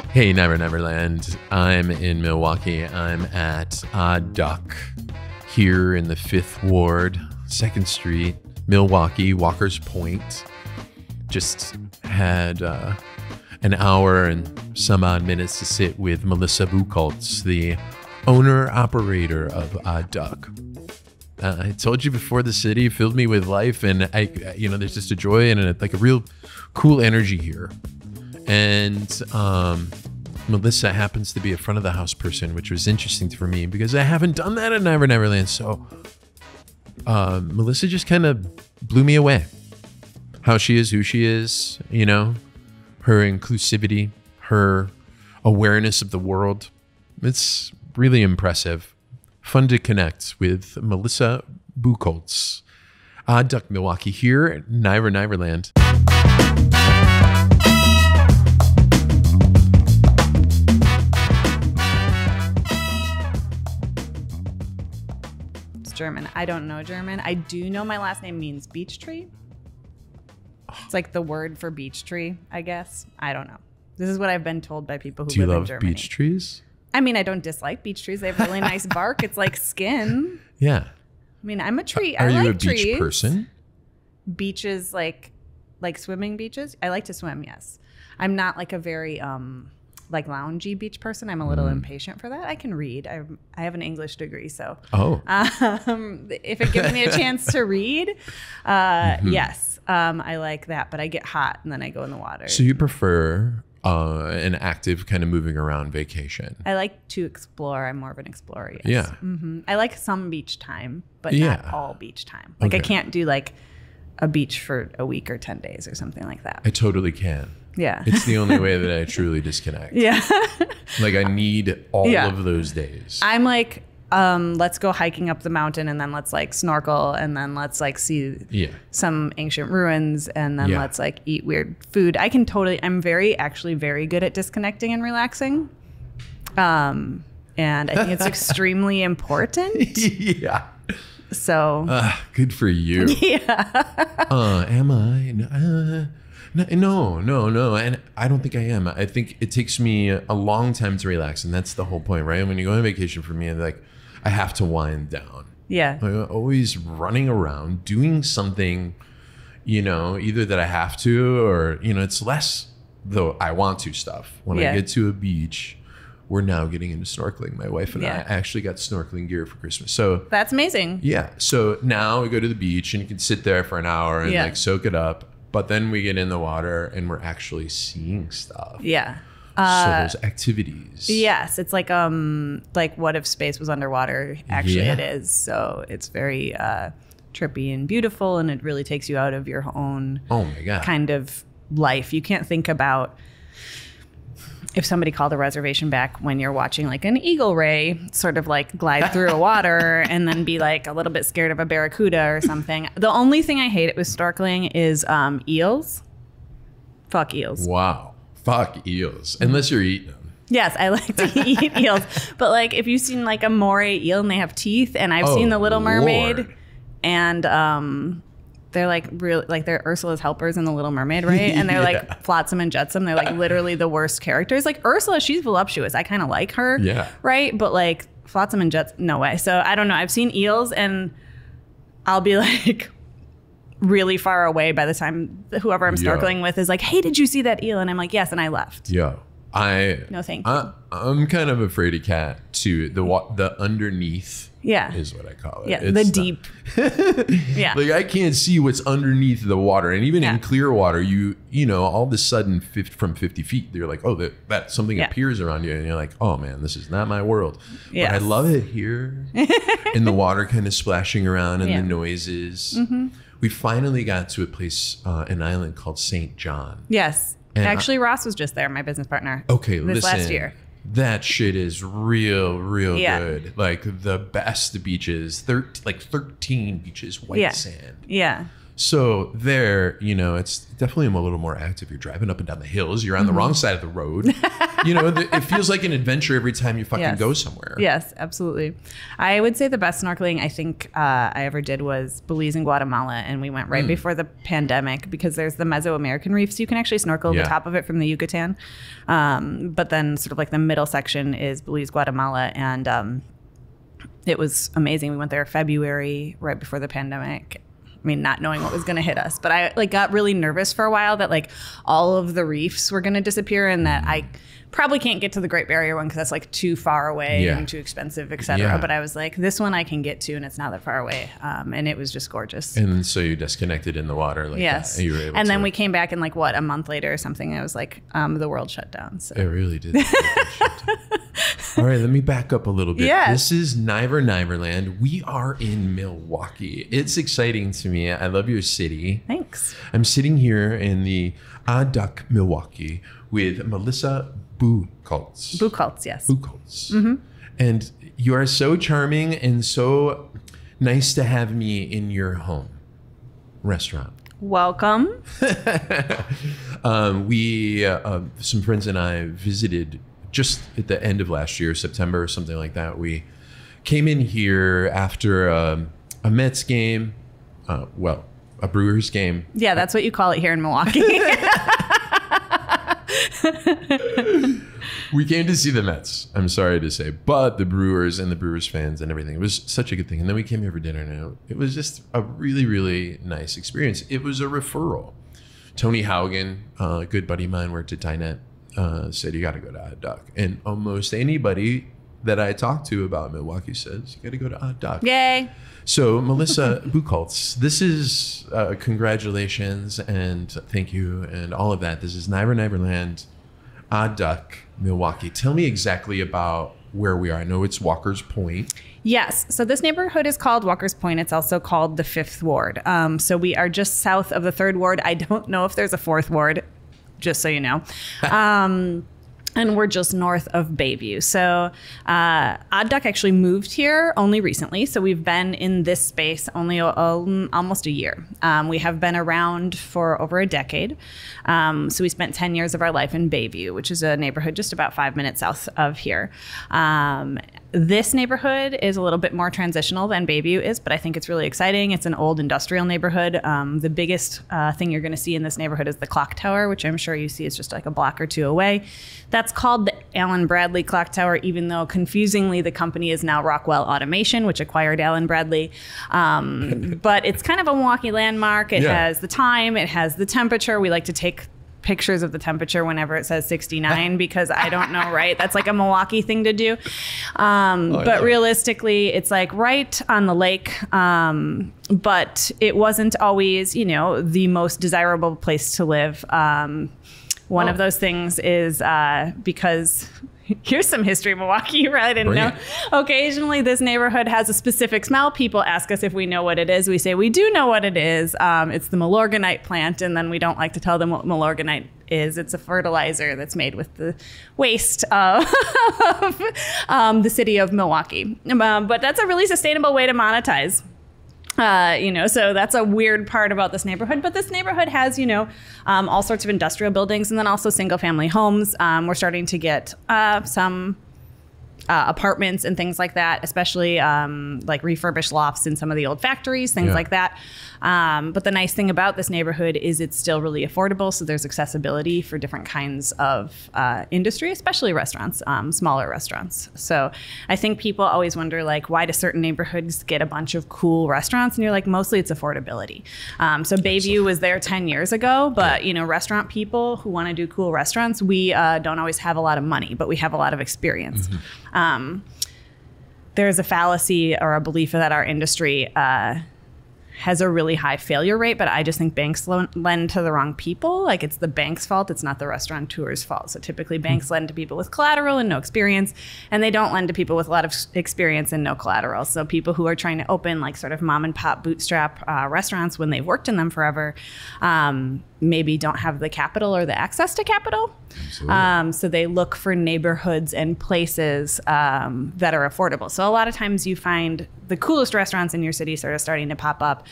Hey, Niver Niver Land. I'm in Milwaukee. I'm at Odd Duck here in the 5th Ward, 2nd Street, Milwaukee, Walker's Point. Just had an hour and some odd minutes to sit with Melissa Buchholz, the owner-operator of Odd Duck. I told you before, the city filled me with life, and there's just a joy and like a real cool energy here. And Melissa happens to be a front of the house person, which was interesting for me because I haven't done that at Niver Niver Land. So Melissa just kind of blew me away. How she is, who she is, her inclusivity, her awareness of the world. It's really impressive. Fun to connect with Melissa Buchholz. Odd Duck Milwaukee here at Niver Niver Land. It's German. I don't know German. I do know my last name means beech tree. It's like the word for beech tree, I guess. I don't know. This is what I've been told by people who live in Germany. Do you love beech trees? I mean, I don't dislike beech trees. They have really nice bark. It's like skin. Yeah. I mean, I'm a tree. Are I you like a beach trees. person? Beaches, like swimming beaches. I like to swim. Yes. I'm not like a very loungy beach person. I'm a little impatient for that. I can read. I have an English degree, so if it gives me a chance to read, yes, I like that. But I get hot and then I go in the water. So you prefer an active kind of moving around vacation? I like to explore. I'm more of an explorer. Yes. Yeah. I like some beach time, but not all beach time. Like I can't do like a beach for a week or 10 days or something like that. I totally can. Yeah. It's the only way that I truly disconnect. Yeah. Like I need all of those days. I'm like, let's go hiking up the mountain and then let's like snorkel and then let's like see some ancient ruins and then let's like eat weird food. I'm actually very good at disconnecting and relaxing. And I think it's extremely important. Yeah. So. Good for you. Yeah. Am I? No. And I don't think I am. I think it takes me a long time to relax. And that's the whole point, right? When you go on vacation for me, like I have to wind down. Yeah. I'm always running around doing something, either that I have to or, it's less though I want to stuff. When I get to a beach, we're now getting into snorkeling. My wife and I actually got snorkeling gear for Christmas. So that's amazing. Yeah. So now we go to the beach and you can sit there for an hour and like soak it up. But then we get in the water and we're actually seeing stuff. Yeah. So those activities. Yes. It's like what if space was underwater? Actually, it is. So it's very trippy and beautiful. And it really takes you out of your own kind of life. You can't think about if somebody called a reservation back when you're watching like an eagle ray sort of like glide through a water and then be like a little bit scared of a barracuda or something. The only thing I hate with snorkeling is eels. Fuck eels. Wow. Fuck eels. Unless you're eating them. Yes, I like to eat eels. But like if you've seen like a moray eel and they have teeth, and I've seen The Little Mermaid, and they're like real, like they're Ursula's helpers in The Little Mermaid, right? And they're like Flotsam and Jetsam. They're like literally the worst characters. Like Ursula, she's voluptuous. I kind of like her. Yeah. Right. But like Flotsam and Jetsam, no way. So I don't know. I've seen eels and I'll be like really far away by the time whoever I'm snorkeling with is like, hey, did you see that eel? And I'm like, yes. And I left. No, thank you. I'm kind of afraid of cat too. The underneath is what I call it. Yeah, it's the deep. Yeah. Like I can't see what's underneath the water. And even in clear water, you all of a sudden from 50 feet, you're like, oh, that something appears around you. And you're like, oh man, this is not my world. Yes. But I love it here in the water kind of splashing around and the noises. Mm-hmm. We finally got to a place, an island called St. John. Yes. And actually, Ross was just there, my business partner. Okay, this last year. That shit is real good. Like the best beaches, 13 beaches, white sand. Yeah. So there, it's definitely a little more active. You're driving up and down the hills. You're on the wrong side of the road. It feels like an adventure every time you fucking go somewhere. Yes, absolutely. I would say the best snorkeling I think I ever did was Belize and Guatemala. And we went right before the pandemic because there's the Mesoamerican reefs. You can actually snorkel the top of it from the Yucatan. But then sort of like the middle section is Belize, Guatemala. And it was amazing. We went there February, right before the pandemic. I mean, not knowing what was going to hit us, but I got really nervous for a while that all of the reefs were going to disappear and that I probably can't get to the Great Barrier one because that's too far away and too expensive, etc. Yeah. But I was like, this one I can get to and it's not that far away. And it was just gorgeous. And so you disconnected in the water. Yes. You were able and then we came back in a month later or something. And it was the world shut down. So. It really did. All right, let me back up a little bit. Yes. This is Niver Niver Land. We are in Milwaukee. It's exciting to me. I love your city. Thanks. I'm sitting here in the Duck, Milwaukee with Melissa Buchholz. Buchholz, yes. Buchholz. Mm-hmm. And you are so charming and so nice to have me in your home restaurant. Welcome. Some friends and I visited just at the end of last year, September or something like that. We came in here after a Mets game, a Brewers game. Yeah, that's what you call it here in Milwaukee. We came to see the Mets, I'm sorry to say, but the Brewers and the Brewers fans and everything. It was such a good thing. And then we came here for dinner and it was just a really, really nice experience. It was a referral. Tony Haugen, a good buddy of mine, worked at Tynet, said, you got to go to Odd Duck. And almost anybody that I talked to about Milwaukee says, you got to go to Odd Duck. Yay. So Melissa Buchholz, this is congratulations and thank you and all of that. This is Niver Niver Land, Odd Duck, Milwaukee. Tell me exactly about where we are. I know it's Walker's Point. Yes. So this neighborhood is called Walker's Point. It's also called the 5th Ward. So we are just south of the 3rd Ward. I don't know if there's a 4th Ward, just so you know. And we're just north of Bayview. So Odd Duck actually moved here only recently. So we've been in this space only almost a year. We have been around for over a decade. So we spent 10 years of our life in Bayview, which is a neighborhood just about 5 minutes south of here. This neighborhood is a little bit more transitional than Bayview is, but I think it's really exciting. It's an old industrial neighborhood. The biggest thing you're going to see in this neighborhood is the clock tower, which I'm sure you see is just like a block or two away. That's called the Allen Bradley Clock Tower, even though confusingly the company is now Rockwell Automation, which acquired Allen Bradley. But it's kind of a Milwaukee landmark. It has the time, it has the temperature. We like to take pictures of the temperature whenever it says 69 because I don't know, right? That's like a Milwaukee thing to do. But realistically, it's like right on the lake. But it wasn't always, the most desirable place to live. One of those things is because here's some history of Milwaukee you probably didn't know. Occasionally, this neighborhood has a specific smell. People ask us if we know what it is. We say we do know what it is. It's the Milorganite plant, and then we don't like to tell them what Milorganite is. It's a fertilizer that's made with the waste of the city of Milwaukee. But that's a really sustainable way to monetize. So that's a weird part about this neighborhood. But this neighborhood has, all sorts of industrial buildings and then also single family homes. We're starting to get some apartments and things like that, especially like refurbished lofts in some of the old factories, things like that. But the nice thing about this neighborhood is it's still really affordable. So there's accessibility for different kinds of industry, especially restaurants, smaller restaurants. So I think people always wonder, why do certain neighborhoods get a bunch of cool restaurants? And you're like, mostly it's affordability. So Bayview was there 10 years ago, but, restaurant people who want to do cool restaurants, we don't always have a lot of money, but we have a lot of experience. There's a fallacy or a belief that our industry has a really high failure rate, but I just think banks lend to the wrong people. It's the bank's fault. It's not the restaurateur's fault. So typically banks lend to people with collateral and no experience, and they don't lend to people with a lot of experience and no collateral. So people who are trying to open sort of mom and pop bootstrap restaurants when they've worked in them forever, maybe don't have the capital or the access to capital. So they look for neighborhoods and places that are affordable. So a lot of times you find the coolest restaurants in your city sort of starting to pop up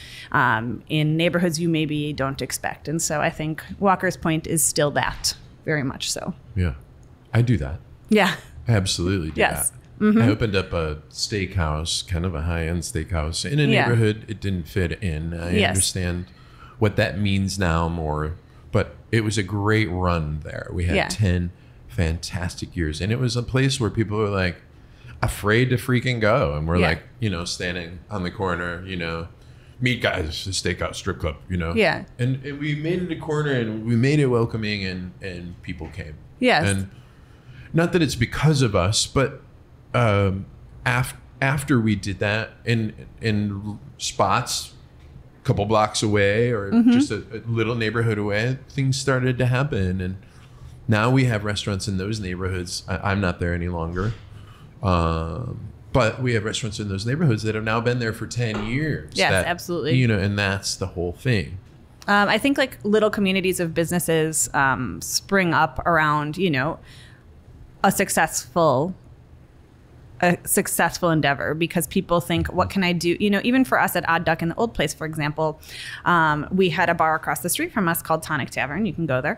in neighborhoods you maybe don't expect. And so I think Walker's Point is still that, very much so. Yeah, I do that. Yeah. I absolutely do that. Mm-hmm. I opened up a steakhouse, kind of a high-end steakhouse in a neighborhood it didn't fit in. I understand what that means now more, but it was a great run there. We had 10 fantastic years, and it was a place where people were like afraid to freaking go, and we're like, you know, standing on the corner, you know, meet guys, the steakhouse strip club, you know. Yeah. And we made it a corner, and we made it welcoming, and people came. Yes. And not that it's because of us, but after we did that in spots a couple blocks away or just a little neighborhood away, things started to happen. And now we have restaurants in those neighborhoods. I'm not there any longer. But we have restaurants in those neighborhoods that have now been there for 10 years. Yes, absolutely. You know, and that's the whole thing. I think like little communities of businesses spring up around, you know, a successful endeavor, because people think, what can I do? You know, even for us at Odd Duck in the old place, for example, we had a bar across the street from us called Tonic Tavern. You can go there.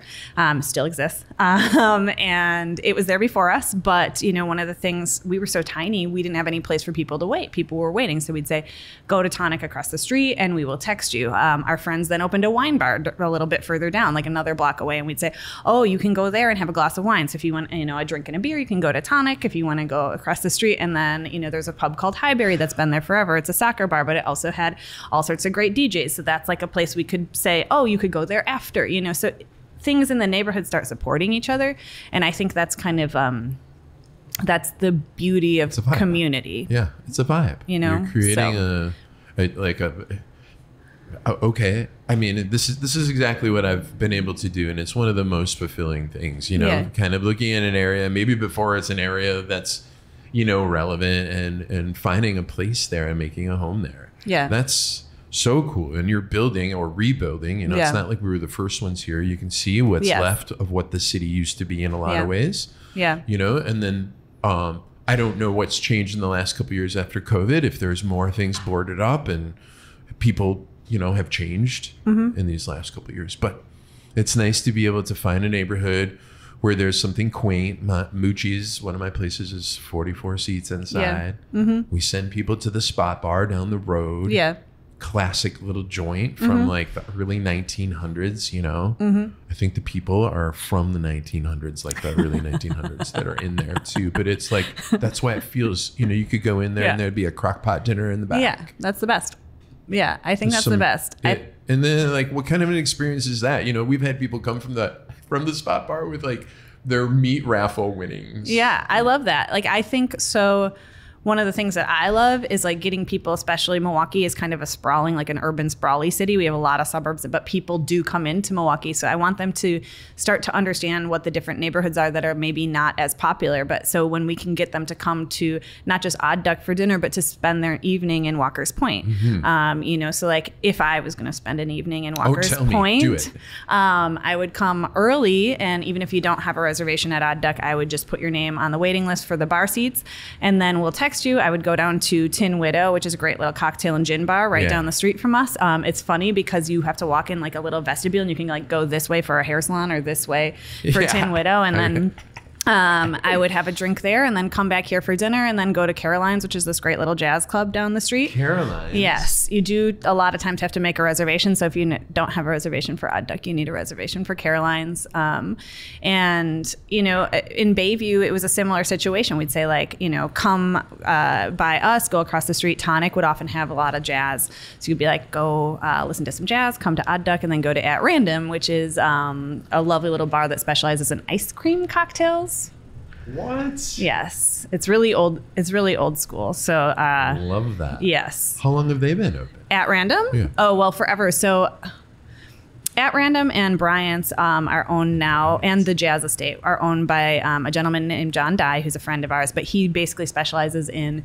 Still exists. And it was there before us. But, you know, one of the things, we were so tiny, we didn't have any place for people to wait. People were waiting. So we'd say, go to Tonic across the street and we will text you. Our friends then opened a wine bar a little bit further down, like another block away. And we'd say, oh, you can go there and have a glass of wine. So if you want, you know, a drink and a beer, you can go to Tonic. If you want to go across the street, and then, you know, there's a pub called Highbury that's been there forever. It's a soccer bar, but it also had all sorts of great DJs. So that's like a place we could say, oh, you could go there after, you know. So things in the neighborhood start supporting each other. And I think that's kind of, that's the beauty of community. Yeah, it's a vibe. You know, you're creating okay. I mean, this is exactly what I've been able to do, and it's one of the most fulfilling things. You know, kind of looking at an area, maybe before it's an area that's, you know, relevant, and finding a place there and making a home there. Yeah, that's so cool. And you're building or rebuilding. You know, it's not like we were the first ones here. You can see what's left of what the city used to be in a lot of ways. Yeah, you know, and then I don't know what's changed in the last couple of years after COVID. If there's more things boarded up and people, you know, have changed in these last couple of years. But it's nice to be able to find a neighborhood where there's something quaint. Moochie's, one of my places, is 44 seats inside. Yeah. We send people to the Spot Bar down the road. Yeah. Classic little joint from like the early 1900s, you know. I think the people are from the 1900s, like the early 1900s that are in there too. But it's like, that's why it feels, you know, you could go in there and there'd be a crock pot dinner in the back. Yeah, that's the best. Yeah, I think that's the best. And then, like, what kind of an experience is that? You know, we've had people come from the Spot Bar with like their meat raffle winnings. Yeah, I love that. Like, I think so. One of the things that I love is like getting people, especially Milwaukee is kind of a sprawling, like an urban sprawly city. We have a lot of suburbs, but people do come into Milwaukee. So I want them to start to understand what the different neighborhoods are that are maybe not as popular. But so when we can get them to come to not just Odd Duck for dinner, but to spend their evening in Walker's Point. You know, so like if I was going to spend an evening in Walker's Point, I would come early. And even if you don't have a reservation at Odd Duck, I would just put your name on the waiting list for the bar seats. And then we'll text you. I would go down to Tin Widow, which is a great little cocktail and gin bar right down the street from us. It's funny because you have to walk in like a little vestibule and you can like go this way for a hair salon or this way for Tin Widow. And then I would have a drink there and then come back here for dinner and then go to Caroline's, which is this great little jazz club down the street. Caroline's? Yes. You do a lot of times have to make a reservation. So if you don't have a reservation for Odd Duck, you need a reservation for Caroline's. And, you know, in Bayview, it was a similar situation. We'd say like, you know, come by us, go across the street. Tonic would often have a lot of jazz. So you'd be like, go listen to some jazz, come to Odd Duck, and then go to At Random, which is a lovely little bar that specializes in ice cream cocktails. What? Yes, it's really old. It's really old school. So love that. Yes. How long have they been open? At Random? Yeah. Oh well, forever. So At Random and Bryant's are owned now, and the Jazz Estate are owned by a gentleman named John Dye, who's a friend of ours, but he basically specializes in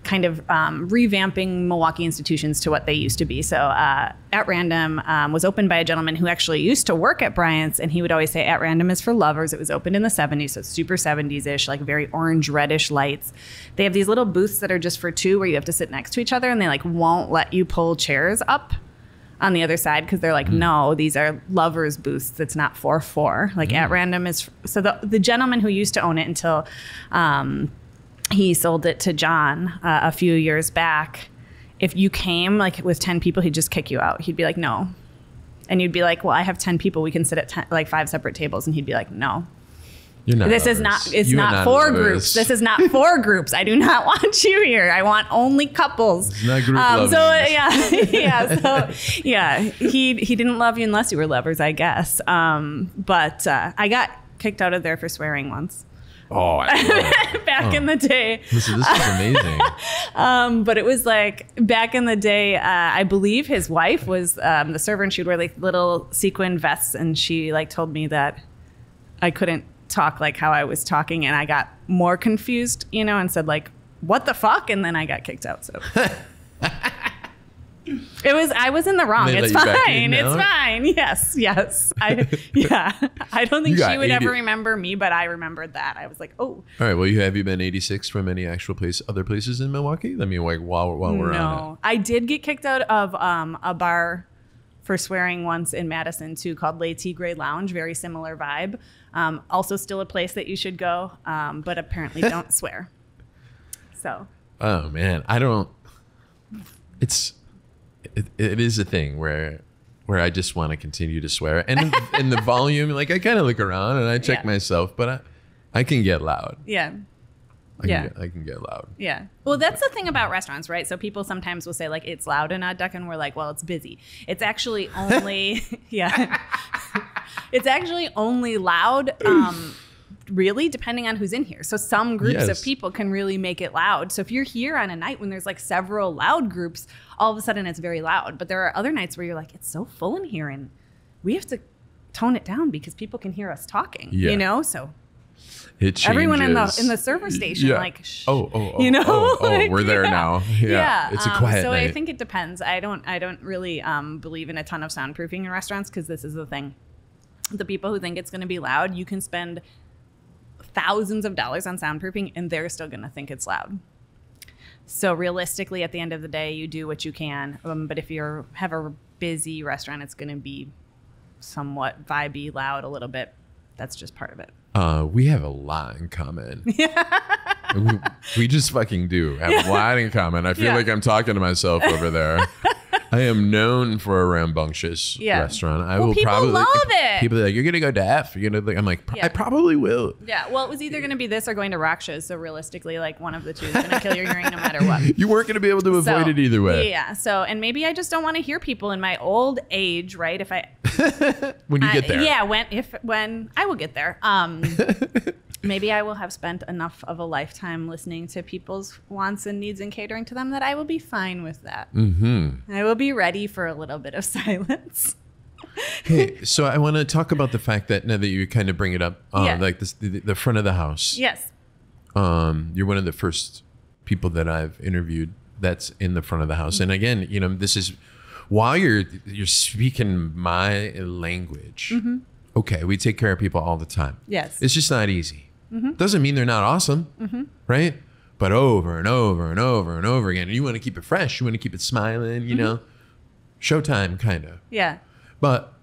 kind of revamping Milwaukee institutions to what they used to be. So At Random was opened by a gentleman who actually used to work at Bryant's, and he would always say At Random is for lovers. It was opened in the 70s, so it's super 70s-ish, like very orange, reddish lights. They have these little booths that are just for two where you have to sit next to each other, and they like won't let you pull chairs up on the other side because they're like, no, these are lovers booths. It's not for four. Like At Random is. So the gentleman who used to own it until he sold it to John a few years back. If you came like with 10 people, he'd just kick you out. He'd be like, no. And you'd be like, well, I have 10 people. We can sit at like 5 separate tables. And he'd be like, no. You're not this lovers. is not, it's You are not for lovers. groups. This is not for groups. I do not want you here. I want only couples. It's not group loving. He didn't love you unless you were lovers, I guess. But I got kicked out of there for swearing once. Oh, I love it. Back in the day. This is amazing. But it was like back in the day, I believe his wife was the server, and she would wear like little sequin vests, and she like told me that I couldn't talk like how I was talking, and I got more confused, and said like, what the fuck? And then I got kicked out. So I was in the wrong. It's fine. It's fine. Yes. I don't think she would ever remember me, but I remembered that. I was like, oh. All right. Well, have you been 86 from any actual other places in Milwaukee? I mean, like while we're on it. I did get kicked out of a bar for swearing once in Madison too, called Le Tigre Lounge. Very similar vibe. Also still a place that you should go, but apparently don't swear. So. Oh man, I don't. It is a thing where I just want to continue to swear, and in the volume, like I kind of look around and I check myself, but I can get loud. Yeah. I can get loud. Yeah. Well, that's the thing about restaurants, right? So people sometimes will say like it's loud in Odd Duck, and we're like, well, it's busy. It's actually only it's actually only loud. Really, depending on who's in here. So some groups of people can really make it loud. So if you're here on a night when there's like several loud groups, all of a sudden it's very loud. But there are other nights where you're like, it's so full in here, and we have to tone it down because people can hear us talking. So it changes. Everyone in the server station, like, shh, we're there now. Yeah. It's a quiet so night. I think it depends. I don't really believe in a ton of soundproofing in restaurants, because this is the thing. The people who think it's going to be loud, you can spend thousands of dollars on soundproofing and they're still going to think it's loud. So realistically, at the end of the day, you do what you can. But if you have a busy restaurant, it's going to be somewhat vibey, loud a little bit. That's just part of it. We have a lot in common. we just fucking do have a lot in common. I feel like I'm talking to myself over there. I am known for a rambunctious restaurant. People love it. People are like, you're gonna go to F. You're gonna. I'm like, I probably will. Yeah. Well, it was either gonna be this or going to rock shows. So realistically, like one of the two is gonna kill your hearing no matter what. You weren't gonna be able to avoid it either way. Yeah. So, and maybe I just don't want to hear people in my old age, right? If I when you get there. Yeah. When I will get there. Maybe I will have spent enough of a lifetime listening to people's wants and needs and catering to them that I will be fine with that. Mm-hmm. I will be ready for a little bit of silence. Hey, so I want to talk about the fact that now that you kind of bring it up, like this, the front of the house. Yes. You're one of the first people that I've interviewed that's in the front of the house. And again, this is while you're speaking my language. Mm-hmm. Okay, we take care of people all the time. Yes. It's just not easy. Mm-hmm. Doesn't mean they're not awesome, right? But over and over and over and over again. And you want to keep it fresh. You want to keep it smiling, you know? Showtime, kind of. Yeah. But,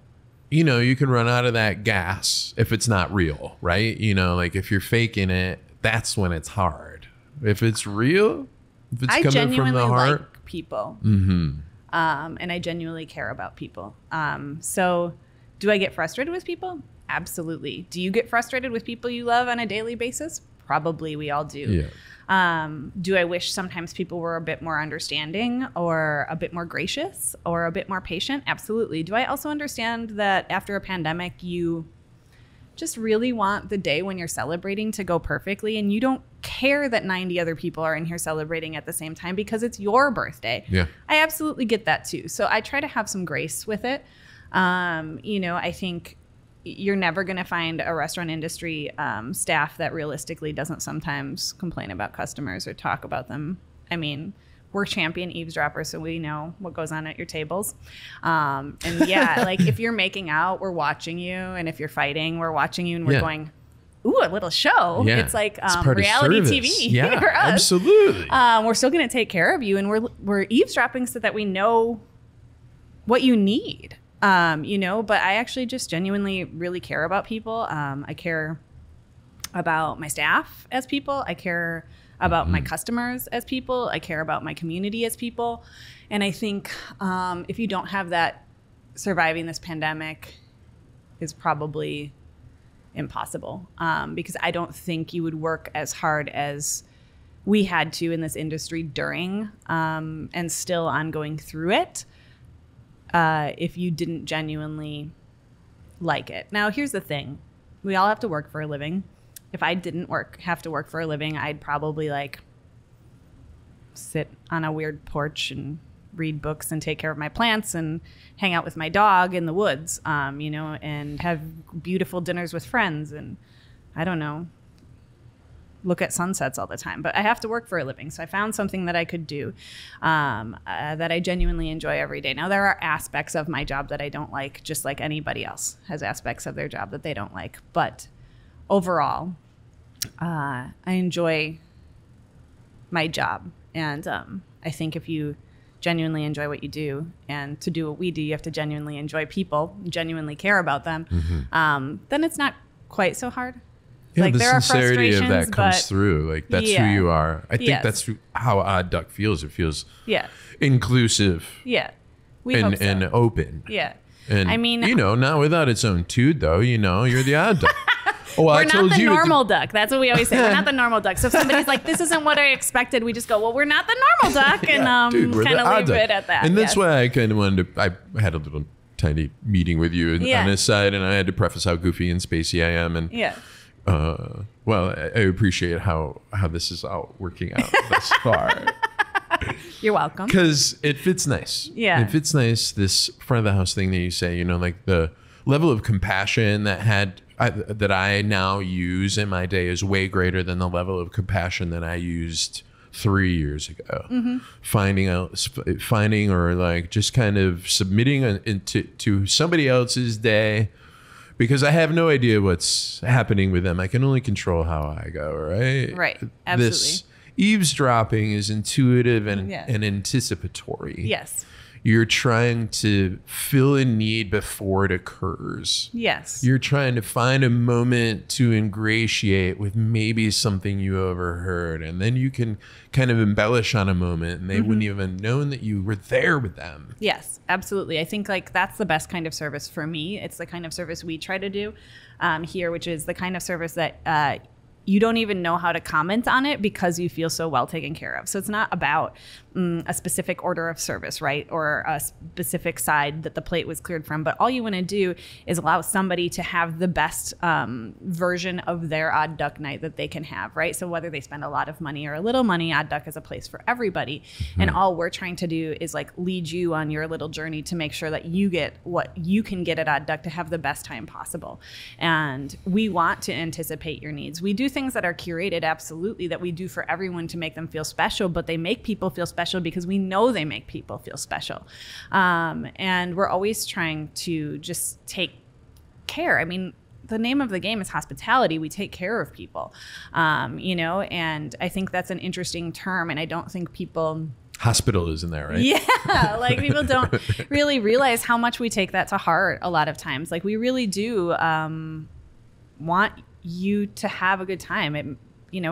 you can run out of that gas if it's not real, right? Like if you're faking it, that's when it's hard. If it's real, if it's coming from the heart. Like people. Mm-hmm. And I genuinely care about people. So do I get frustrated with people? Absolutely. Do you get frustrated with people you love on a daily basis? Probably, we all do. Yeah. Do I wish sometimes people were a bit more understanding or a bit more gracious or a bit more patient? Absolutely. Do I also understand that after a pandemic, you just really want the day when you're celebrating to go perfectly, and you don't care that 90 other people are in here celebrating at the same time because it's your birthday? Yeah. I absolutely get that too. So I try to have some grace with it. I think you're never going to find a restaurant industry staff that realistically doesn't sometimes complain about customers or talk about them. I mean, we're champion eavesdroppers, so we know what goes on at your tables. And yeah, like if you're making out, we're watching you. And if you're fighting, we're watching you and we're going, ooh, a little show. Yeah. It's like reality TV for us. Absolutely. We're still going to take care of you. And we're eavesdropping so that we know what you need. But I actually just genuinely really care about people. I care about my staff as people. I care about my customers as people. I care about my community as people. And I think if you don't have that, surviving this pandemic is probably impossible, because I don't think you would work as hard as we had to in this industry during and still ongoing through it if you didn't genuinely like it. Now, here's the thing. We all have to work for a living. If I didn't have to work for a living, I'd probably like sit on a weird porch and read books and take care of my plants and hang out with my dog in the woods, and have beautiful dinners with friends and, I don't know, look at sunsets all the time. But I have to work for a living. So I found something that I could do that I genuinely enjoy every day. Now, there are aspects of my job that I don't like, just like anybody else has aspects of their job that they don't like. But overall, I enjoy my job. And I think if you genuinely enjoy what you do, and to do what we do, you have to genuinely enjoy people, genuinely care about them, then it's not quite so hard. Yeah, like, the there are sincerity of that comes but through. Like, that's who you are. I think that's how Odd Duck feels. It feels inclusive and open. Yeah. And, I mean, not without its own toot, though. You're the Odd Duck. We're not the normal duck. That's what we always say. We're not the normal duck. So if somebody's like, this isn't what I expected, we just go, well, we're not the normal duck, and kind of leave it at that. And that's why I kind of wanted to, I had a little tiny meeting with you on this side, and I had to preface how goofy and spacey I am. And well, I appreciate how this is all working out thus far. You're welcome. Because it fits nice. Yeah. It fits nice, this front of the house thing that you say, like the level of compassion that I now use in my day is way greater than the level of compassion that I used 3 years ago. Finding or like just kind of submitting to somebody else's day, because I have no idea what's happening with them. I can only control how I go, right? Right. Absolutely. This eavesdropping is intuitive and anticipatory. Yes. You're trying to fill a need before it occurs. Yes. You're trying to find a moment to ingratiate with maybe something you overheard. And then you can kind of embellish on a moment, and they wouldn't even have known that you were there with them. Yes, absolutely. I think like that's the best kind of service for me. It's the kind of service we try to do here, which is the kind of service that you don't even know how to comment on it because you feel so well taken care of. So it's not about a specific order of service, right? Or a specific side that the plate was cleared from. But all you want to do is allow somebody to have the best version of their Odd Duck night that they can have, right? So whether they spend a lot of money or a little money, Odd Duck is a place for everybody. And all we're trying to do is like lead you on your little journey to make sure that you get what you can get at Odd Duck to have the best time possible. And we want to anticipate your needs. We do things that are curated, absolutely, that we do for everyone to make them feel special, but they make people feel special because we know they make people feel special. And we're always trying to just take care. I mean, the name of the game is hospitality. We take care of people, and I think that's an interesting term. And I don't think people... Hospital is in there, right? Yeah, like people don't really realize how much we take that to heart a lot of times. Like we really do want you to have a good time. It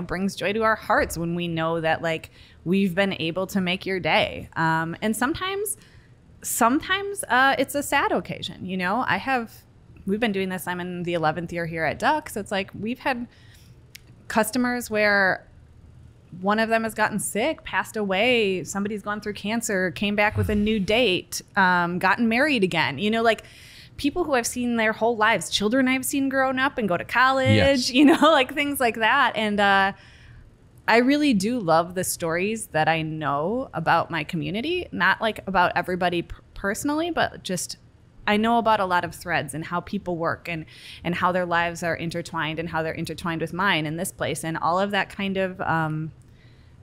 brings joy to our hearts when we know that like we've been able to make your day. And sometimes it's a sad occasion. We've been doing this. I'm in the 11th year here at Duck. So it's like we've had customers where one of them has gotten sick, passed away, somebody's gone through cancer, came back with a new date, gotten married again, like people who I've seen their whole lives, children I've seen grown up and go to college, like things like that. And I really do love the stories that I know about my community, not like about everybody personally, but just I know about a lot of threads and how people work and how their lives are intertwined and how they're intertwined with mine in this place. And all of that kind of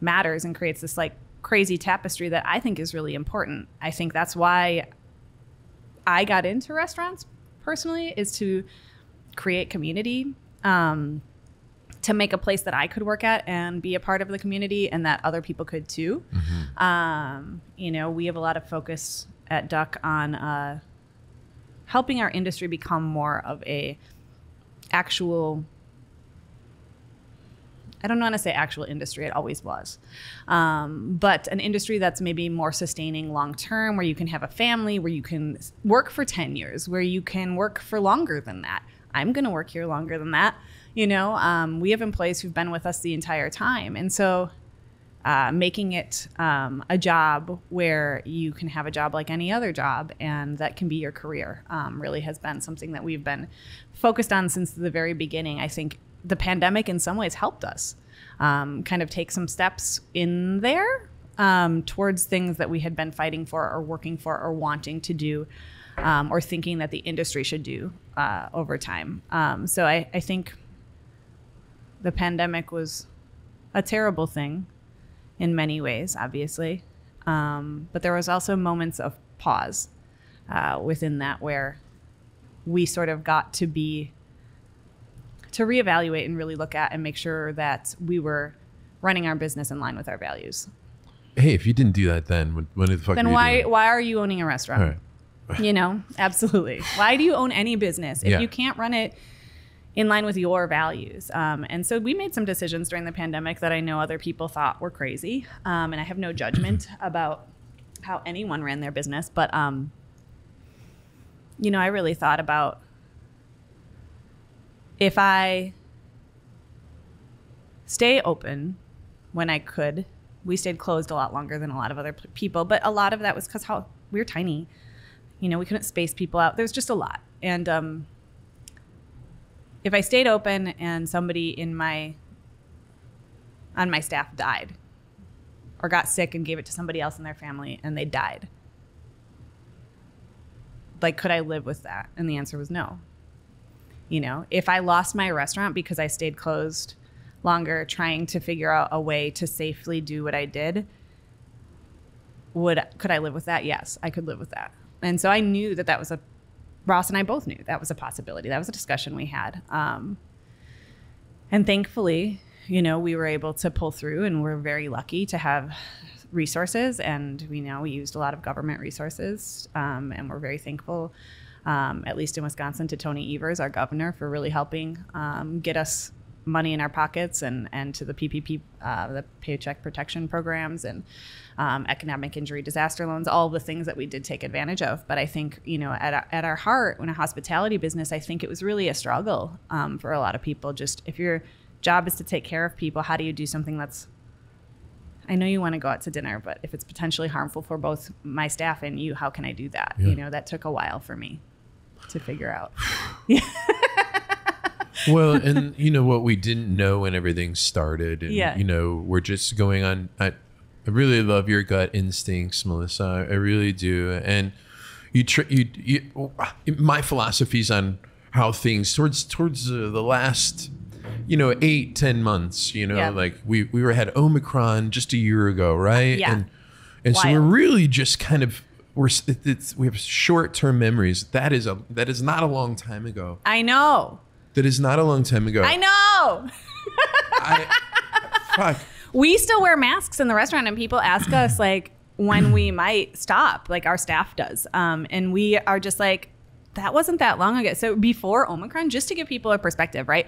matters and creates this like crazy tapestry that I think is really important. I think that's why I got into restaurants personally, is to create community, to make a place that I could work at and be a part of the community and that other people could too. You know, we have a lot of focus at Duck on helping our industry become more of a actual, I don't want to say actual industry, it always was, but an industry that's maybe more sustaining long term, where you can have a family, where you can work for 10 years, where you can work for longer than that. I'm going to work here longer than that. You know, we have employees who've been with us the entire time. And so making it a job where you can have a job like any other job and that can be your career really has been something that we've been focused on since the very beginning. I think the pandemic in some ways helped us kind of take some steps in there towards things that we had been fighting for or working for or wanting to do or thinking that the industry should do over time. So I think the pandemic was a terrible thing in many ways, obviously. But there was also moments of pause within that where we sort of got to reevaluate and really look at and make sure that we were running our business in line with our values. Hey, if you didn't do that then, when the fuck then were you doing? Why are you owning a restaurant? All right. You know, absolutely. Why do you own any business if you can't run it in line with your values? And so we made some decisions during the pandemic that I know other people thought were crazy. And I have no judgment about how anyone ran their business. But, you know, I really thought about if I stay open when I could. We stayed closed a lot longer than a lot of other people. But a lot of that was because we were tiny. You know, we couldn't space people out. There's just a lot. And if I stayed open and somebody on my staff died or got sick and gave it to somebody else in their family and they died, like, could I live with that? And the answer was no. You know, if I lost my restaurant because I stayed closed longer trying to figure out a way to safely do what I did, could I live with that? Yes, I could live with that. And so I knew that was Ross and I both knew that was a possibility. That was a discussion we had. And thankfully, you know, we were able to pull through, and we're very lucky to have resources. And we used a lot of government resources. And we're very thankful, at least in Wisconsin, to Tony Evers, our governor, for really helping get us money in our pockets and to the PPP, the Paycheck Protection Programs and economic injury disaster loans, all the things that we did take advantage of. But I think, you know, at our heart, when a hospitality business, I think it was really a struggle for a lot of people. Just if your job is to take care of people, how do you do something that's, I know you want to go out to dinner, but if it's potentially harmful for both my staff and you, how can I do that? Yeah. You know, that took a while for me to figure out. Well, and you know what we didn't know when everything started, and you know, we're just going on. I really love your gut instincts, Melissa. I really do. And my philosophies on how things towards the last, you know, 8-10 months, you know, like we had Omicron just a year ago, right? Yeah. And so we're really just kind of we have short-term memories. That is not a long time ago. I know. That is not a long time ago. I know. Fuck. We still wear masks in the restaurant, and people ask us like when we might stop, like our staff does. And we are just like, that wasn't that long ago. So before Omicron, just to give people a perspective, right?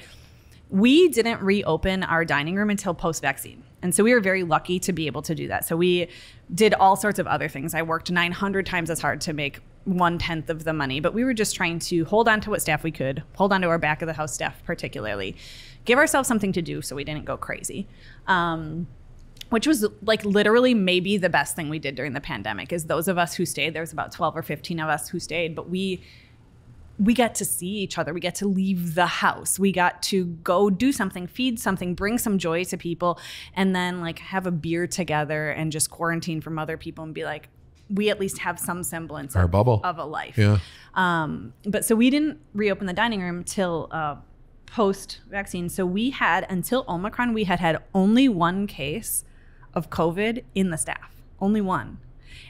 We didn't reopen our dining room until post-vaccine. And so we were very lucky to be able to do that. So we did all sorts of other things. I worked 900 times as hard to make 1/10 of the money, but we were just trying to hold on to what staff we could, hold on to our back of the house staff particularly, give ourselves something to do so we didn't go crazy. Which was like literally maybe the best thing we did during the pandemic is those of us who stayed, there was about 12 or 15 of us who stayed, but we got to see each other. We got to leave the house. We got to go do something, feed something, bring some joy to people, and then like have a beer together and just quarantine from other people and be like, we at least have some semblance Our bubble of a life. Yeah. But so we didn't reopen the dining room till post-vaccine. So we had, until Omicron, we had only one case of COVID in the staff. Only one.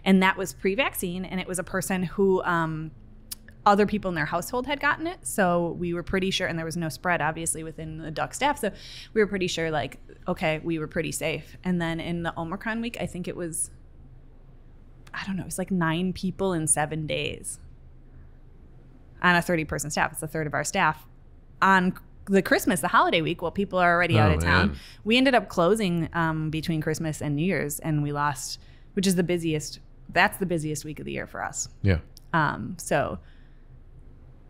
And that was pre-vaccine. And it was a person who other people in their household had gotten it. So we were pretty sure, and there was no spread, obviously, within the Duck staff. So we were pretty sure, like, okay, we were pretty safe. And then in the Omicron week, I think it was, I don't know, it was like 9 people in 7 days on a 30-person staff. It's a third of our staff. On the holiday week, while people are already out of town, we ended up closing between Christmas and New Year's, and we lost, which is that's the busiest week of the year for us. Yeah. So,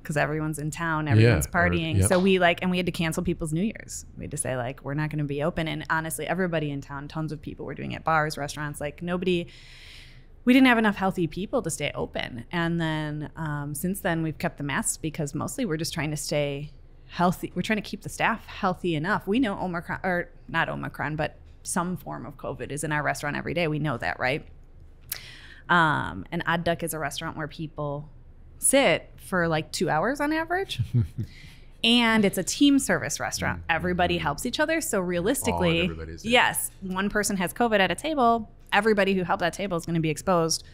because everyone's in town, everyone's partying. Yep. So we and we had to cancel people's New Year's. We had to say, like, we're not going to be open. And honestly, everybody in town, tons of people were doing it, bars, restaurants, like we didn't have enough healthy people to stay open. And then since then, we've kept the masks because mostly we're just trying to stay healthy. We're trying to keep the staff healthy enough. We know Omicron, or not Omicron, but some form of COVID is in our restaurant every day. We know that, right? And Odd Duck is a restaurant where people sit for like 2 hours on average. And it's a team service restaurant. Everybody helps each other. So realistically, yes, one person has COVID at a table. Everybody who helped that table is going to be exposed,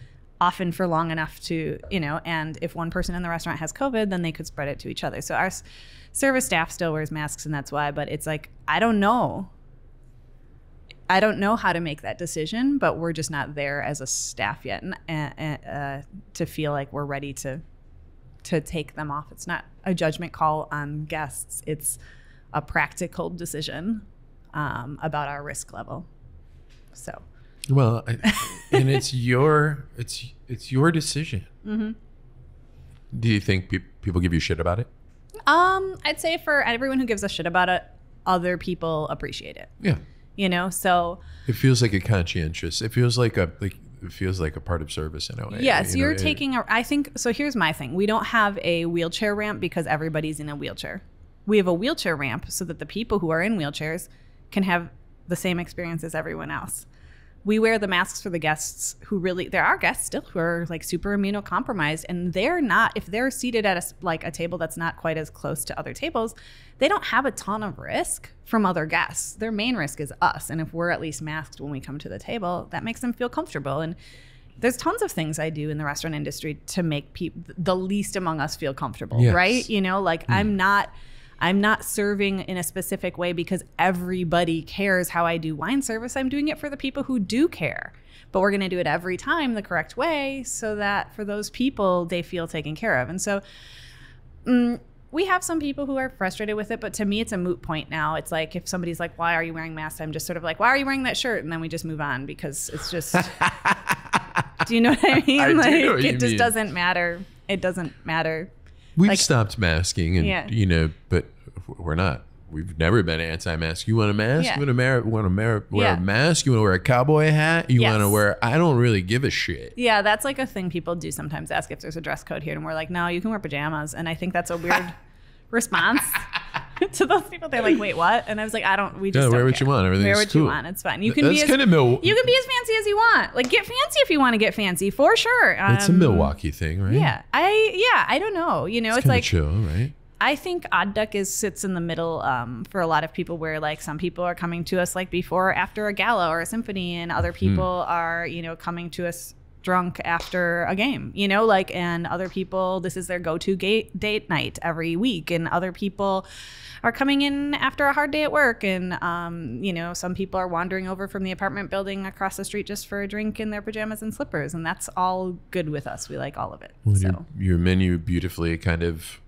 often for long enough to, and if one person in the restaurant has COVID, then they could spread it to each other. So our service staff still wears masks, and that's why. But it's like, I don't know how to make that decision, but we're just not there as a staff yet to feel like we're ready to take them off. It's not a judgment call on guests. It's a practical decision about our risk level. So. Well, and it's your decision. Mm-hmm. Do you think people give you shit about it? I'd say for everyone who gives a shit about it, other people appreciate it. Yeah. So it feels like a conscientious. It feels like it feels like a part of service in a way. Yes, you're taking I think so. Here's my thing: we don't have a wheelchair ramp because everybody's in a wheelchair. We have a wheelchair ramp so that the people who are in wheelchairs can have the same experience as everyone else. We wear the masks for the guests there are guests still who are like super immunocompromised, and they're not, if they're seated at a table that's not quite as close to other tables, they don't have a ton of risk from other guests. Their main risk is us. And if we're at least masked when we come to the table, that makes them feel comfortable. And there's tons of things I do in the restaurant industry to make the least among us feel comfortable, yes. Right? I'm not serving in a specific way because everybody cares how I do wine service. I'm doing it for the people who do care. But we're going to do it every time the correct way so that for those people, they feel taken care of. And so we have some people who are frustrated with it, but to me, it's a moot point now. It's like if somebody's like, why are you wearing masks? I'm just sort of like, why are you wearing that shirt? And then we just move on because it's just, do you know what I mean? It just doesn't matter. It doesn't matter. We've stopped masking, and but we're not. We've never been anti-mask. You want a mask? Yeah. You want to wear a mask? You want to wear a cowboy hat? You want to wear? I don't really give a shit. Yeah, that's like a thing people do sometimes. Ask if there's a dress code here, and we're like, no, you can wear pajamas. And I think that's a weird response to those people. They're like, wait, what? And I was like, we just wear don't what care. you want. Everything's wear what cool. You want. It's fine. You can be as fancy as you want. Like, get fancy if you want to get fancy, for sure. It's a Milwaukee thing, right? Yeah, I don't know. It's like chill, right? I think Odd Duck sits in the middle for a lot of people, where like some people are coming to us like before or after a gala or a symphony, and other people are coming to us drunk after a game, and other people, this is their go-to date night every week, and other people are coming in after a hard day at work, and some people are wandering over from the apartment building across the street just for a drink in their pajamas and slippers, and that's all good with us. We like all of it. Well, your menu beautifully kind of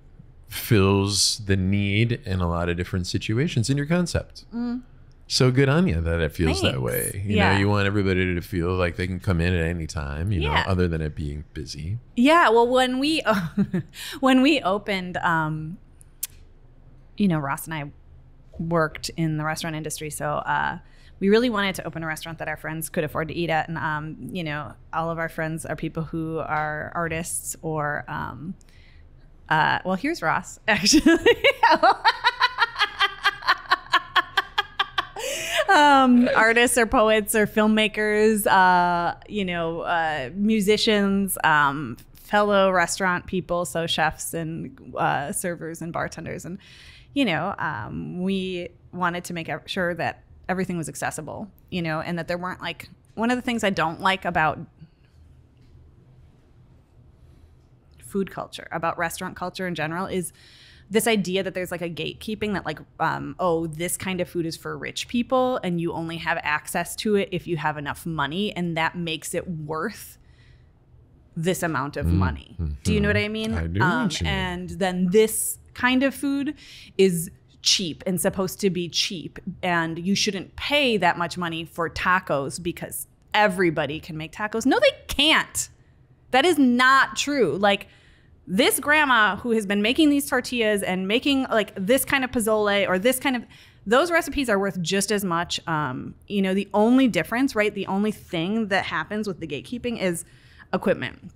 fills the need in a lot of different situations in your concept. So good on you that it feels that way. You want everybody to feel like they can come in at any time, other than it being busy. Yeah. Well, when we opened, Ross and I worked in the restaurant industry. So we really wanted to open a restaurant that our friends could afford to eat at. And, all of our friends are people who are artists or, well, here's Ross, actually. artists or poets or filmmakers, musicians, fellow restaurant people, so chefs and servers and bartenders. And, we wanted to make sure that everything was accessible, and that there weren't one of the things I don't like about food culture, about restaurant culture in general, is this idea that there's a gatekeeping that this kind of food is for rich people and you only have access to it if you have enough money, and that makes it worth this amount of money. Mm-hmm. Do you know what I mean? I do. And then this kind of food is cheap and supposed to be cheap, and you shouldn't pay that much money for tacos because everybody can make tacos. No, they can't. That is not true. This grandma who has been making these tortillas and making this kind of pozole or this kind of, those recipes are worth just as much. The only difference, right? The only thing that happens with the gatekeeping is equipment.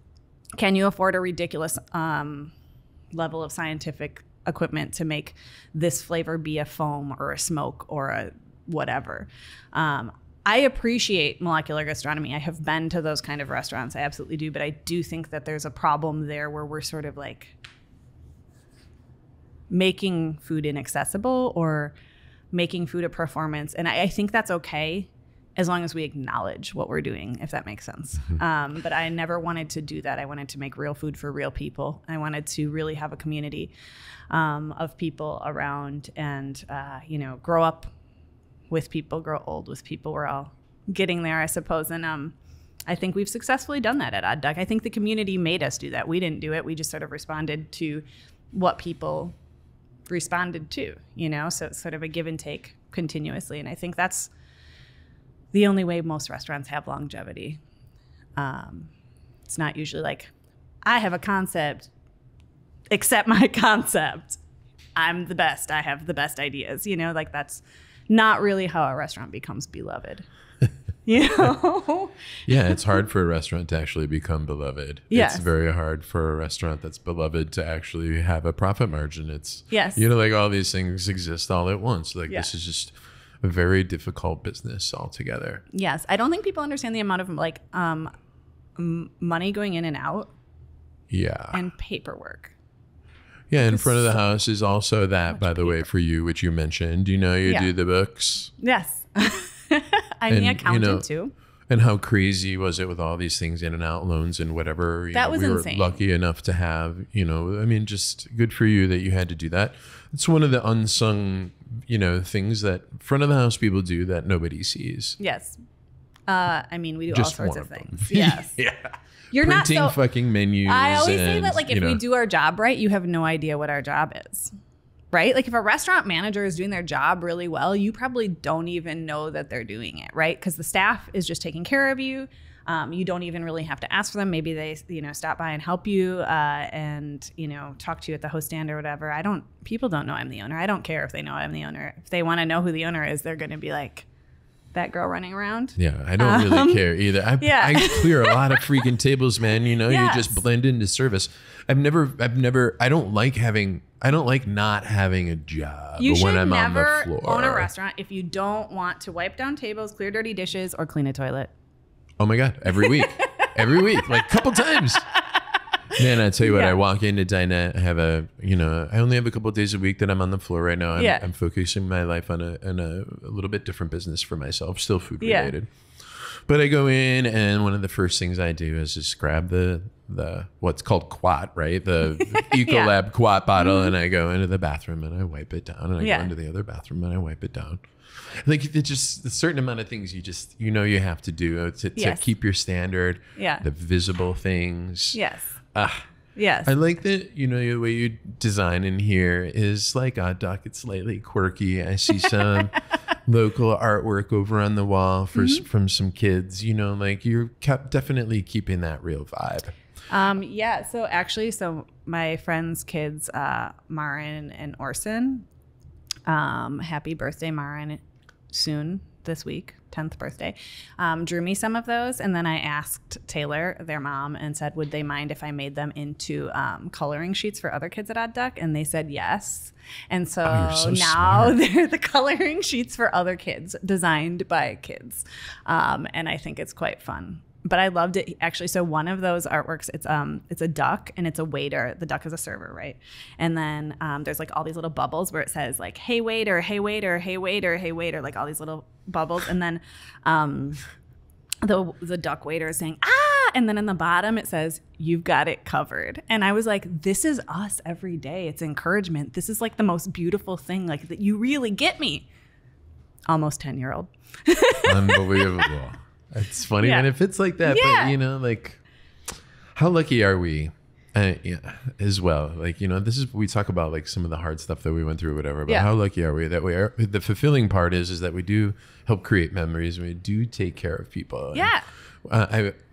Can you afford a ridiculous level of scientific equipment to make this flavor be a foam or a smoke or a whatever? I appreciate molecular gastronomy. I have been to those kind of restaurants. I absolutely do. But I do think that there's a problem there where we're sort of making food inaccessible or making food a performance. And I think that's okay as long as we acknowledge what we're doing, if that makes sense. But I never wanted to do that. I wanted to make real food for real people. I wanted to really have a community of people around and, grow up with people, grow old with people. We're all getting there, I suppose. And I think we've successfully done that at Odd Duck. I think the community made us do that. We didn't do it. We just sort of responded to what people responded to, so it's sort of a give and take continuously. And I think that's the only way most restaurants have longevity. It's not usually I have a concept, accept my concept. I'm the best. I have the best ideas. That's not really how a restaurant becomes beloved. Yeah, it's hard for a restaurant to actually become beloved. Yes. It's very hard for a restaurant that's beloved to actually have a profit margin. It's, yes. All these things exist all at once. This is just a very difficult business altogether. Yes. I don't think people understand the amount of money going in and out. Yeah. And paperwork. Yeah, in front of the house is also that, by the way, for you, which you mentioned. You do the books. Yes. I'm the accountant too. And how crazy was it with all these things, in and out loans and whatever? That was insane. We were lucky enough to have, just good for you that you had to do that. It's one of the unsung, things that front of the house people do that nobody sees. Yes. We do just all sorts of things. Yes. Yeah. You're printing not fucking menus. I always say that if we do our job right, you have no idea what our job is. Right? If a restaurant manager is doing their job really well, you probably don't even know that they're doing it, right? Because the staff is just taking care of you. You don't even really have to ask for them. Maybe they, stop by and help you and, talk to you at the host stand or whatever. People don't know I'm the owner. I don't care if they know I'm the owner. If they want to know who the owner is, they're going to be like, that girl running around. Yeah, I don't really care either. I clear a lot of freaking tables, man. You just blend into service. I don't like not having a job when I'm on the floor. You should never own a restaurant if you don't want to wipe down tables, clear dirty dishes, or clean a toilet. Oh my God, every week. Every week, a couple times. Man, I tell you what, I walk into dinette. I have I only have a couple of days a week that I'm on the floor right now. I'm focusing my life on a little bit different business for myself, still food related. But I go in, and one of the first things I do is just grab the what's called Quat, right? The Ecolab Quat bottle, and I go into the bathroom and I wipe it down, and I go into the other bathroom and I wipe it down. It's just a certain amount of things you have to do to keep your standard. Yeah. The visible things. Yes. Yes. I like that, the way you design in here is like Odd Duck. It's slightly quirky. I see some local artwork over on the wall from some kids, you're definitely keeping that real vibe. So my friends' kids, Marin and Orson, happy birthday, Marin, soon. this week, 10th birthday, drew me some of those. And then I asked Taylor, their mom, and said, would they mind if I made them into coloring sheets for other kids at Odd Duck? And they said yes. And so, now smart. they're the coloring sheets for other kids designed by kids. And I think it's quite fun. But I loved it actually. So one of those artworks, it's a duck and it's a waiter. The duck is a server, right? And then there's like all these little bubbles where it says like, hey waiter, hey waiter, hey waiter, hey waiter, like all these little bubbles. And then the duck waiter is saying, ah, and then in the bottom it says, you've got it covered. And I was like, this is us every day. It's encouragement. This is like the most beautiful thing, like that you really get me. Almost 10-year-old. Unbelievable. It's funny when it fits like that, but you know, like, how lucky are we as well? Like, you know, this is, we talk about like some of the hard stuff that we went through or whatever, but how lucky are we that we are, the fulfilling part is that we do help create memories and we do take care of people. Yeah.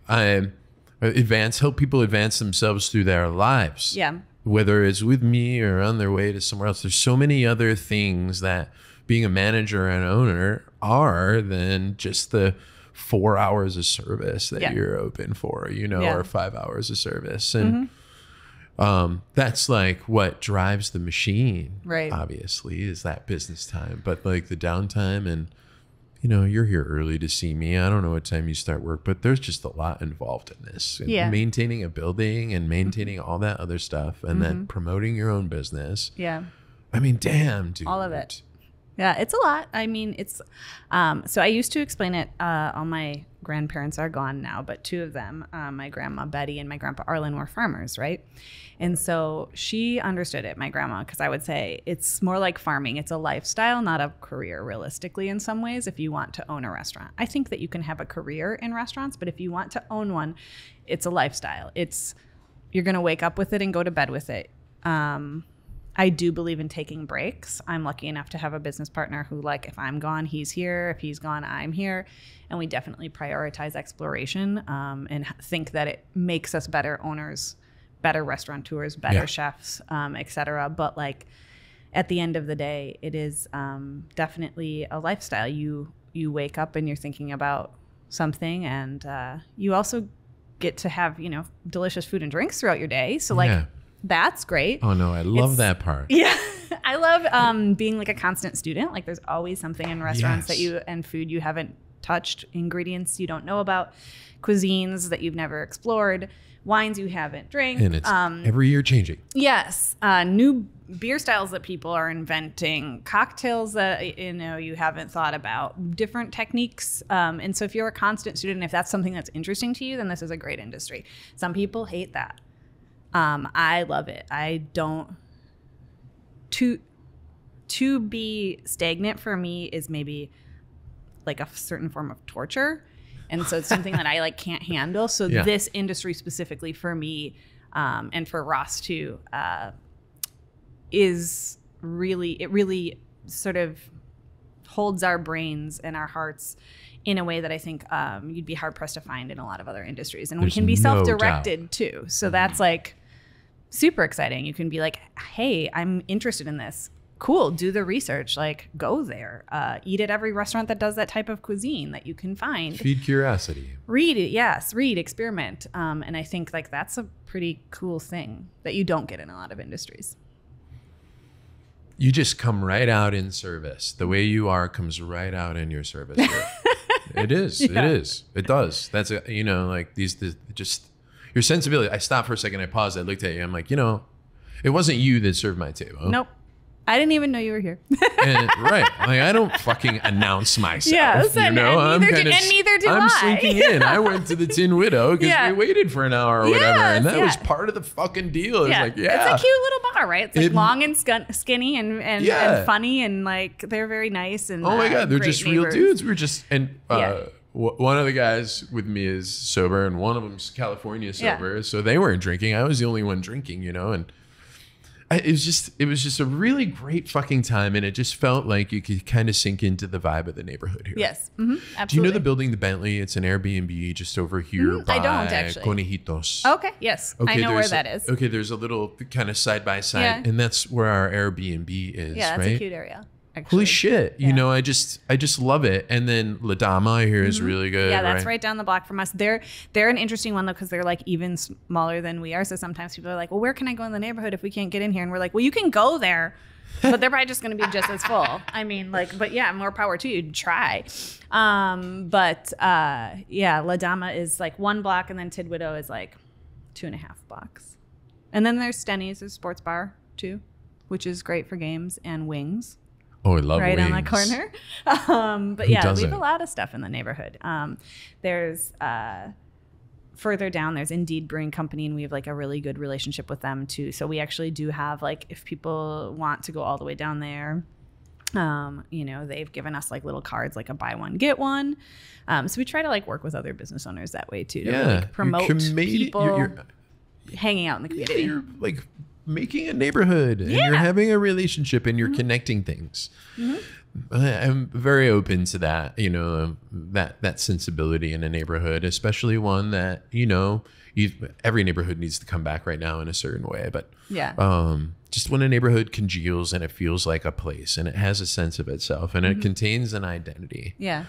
And, I help people advance themselves through their lives. Yeah. Whether it's with me or on their way to somewhere else. There's so many other things that being a manager and owner are than just the 4 hours of service that you're open for, you know, or 5 hours of service. And that's like what drives the machine, right? Obviously, is that business time. But like the downtime and, you know, you're here early to see me. I don't know what time you start work, but there's just a lot involved in this. And maintaining a building and maintaining all that other stuff and then promoting your own business. Yeah. I mean, damn, dude. All of it. Yeah, it's a lot. I mean, it's so I used to explain it. All my grandparents are gone now, but two of them, my grandma Betty and my grandpa Arlen, were farmers, right? And so she understood it, my grandma, because I would say it's more like farming. It's a lifestyle, not a career, realistically, in some ways, if you want to own a restaurant. I think that you can have a career in restaurants, but if you want to own one, it's a lifestyle. You're going to wake up with it and go to bed with it. I do believe in taking breaks. I'm lucky enough to have a business partner who, like, if I'm gone, he's here. If he's gone, I'm here. And we definitely prioritize exploration and think that it makes us better owners, better restaurateurs, better chefs, et cetera. But, like, at the end of the day, it is definitely a lifestyle. You wake up and you're thinking about something, and you also get to have, you know, delicious food and drinks throughout your day. So, like, that's great. Oh no, I love that part. Yeah. I love being like a constant student. Like, there's always something in restaurants that and food you haven't touched, ingredients you don't know about, cuisines that you've never explored, wines you haven't drank. And it's every year changing. Yes. New beer styles that people are inventing, cocktails that, you know, you haven't thought about, different techniques. And so if you're a constant student, if that's something that's interesting to you, then this is a great industry. Some people hate that. I love it. I don't. To be stagnant for me is maybe like a certain form of torture, and so it's something that I like can't handle. So this industry specifically for me, and for Ross too, is really sort of holds our brains and our hearts in a way that I think you'd be hard pressed to find in a lot of other industries, and we can be self-directed too. So that's like super exciting. You can be like, hey, I'm interested in this. Cool. Do the research. Like, go there. Eat at every restaurant that does that type of cuisine that you can find. Feed curiosity. Read it. Yes. Read, experiment. And I think like that's a pretty cool thing that you don't get in a lot of industries. You just come right out in service. The way you are comes right out in your service. It is. It is. It does. That's, you know, like just your sensibility. I stopped for a second. I paused. I looked at you. I'm like, you know, it wasn't you that served my table. Nope. I didn't even know you were here. And, right. Like, I don't fucking announce myself. Yes, you know, and neither do I. I'm slinking in. I went to the Tin Widow because we waited for an hour or whatever. And that was part of the fucking deal. It's like, it's a cute little bar, right? It's like long and skinny and funny, and like they're very nice. And oh my God, they're just neighbors. Real dudes. We're just, and one of the guys with me is sober and one of them's California sober. Yeah. So they weren't drinking. I was the only one drinking, you know, and it was just a really great fucking time. And it just felt like you could kind of sink into the vibe of the neighborhood here. Yes. Mm-hmm. Absolutely. Do you know the building, the Bentley? It's an Airbnb just over here by I don't actually. Conejitos. Okay. Yes. Okay, I know where that is. Okay. There's a little kind of side by side and that's where our Airbnb is. Yeah. That's right? a cute area. actually. Holy shit. Yeah. You know, I just love it. And then La Dama I hear is really good. Yeah, that's right down the block from us. They're an interesting one though, because they're like even smaller than we are. So sometimes people are like, well, where can I go in the neighborhood if we can't get in here? And we're like, well, you can go there, but they're probably just going to be just as full. I mean, like, but yeah, more power to you. Try. Yeah, La Dama is like 1 block, and then Tidwidow is like 2.5 blocks. And then there's Stenny's, a sports bar too, which is great for games and wings. Oh, I love right wings. on the corner. But yeah, we have a lot of stuff in the neighborhood. There's further down, there's Indeed Brewing Company, and we have like a really good relationship with them too. So we actually do have, like, if people want to go all the way down there, you know, they've given us like little cards, like a buy one, get one. So we try to like work with other business owners that way too, to like promote people you're hanging out in the community. You're like making a neighborhood, and you're having a relationship, and you're connecting things. I'm very open to that, you know, that sensibility in a neighborhood, especially one that, you know, every neighborhood needs to come back right now in a certain way. But just when a neighborhood congeals and it feels like a place and it has a sense of itself and it contains an identity. Yeah.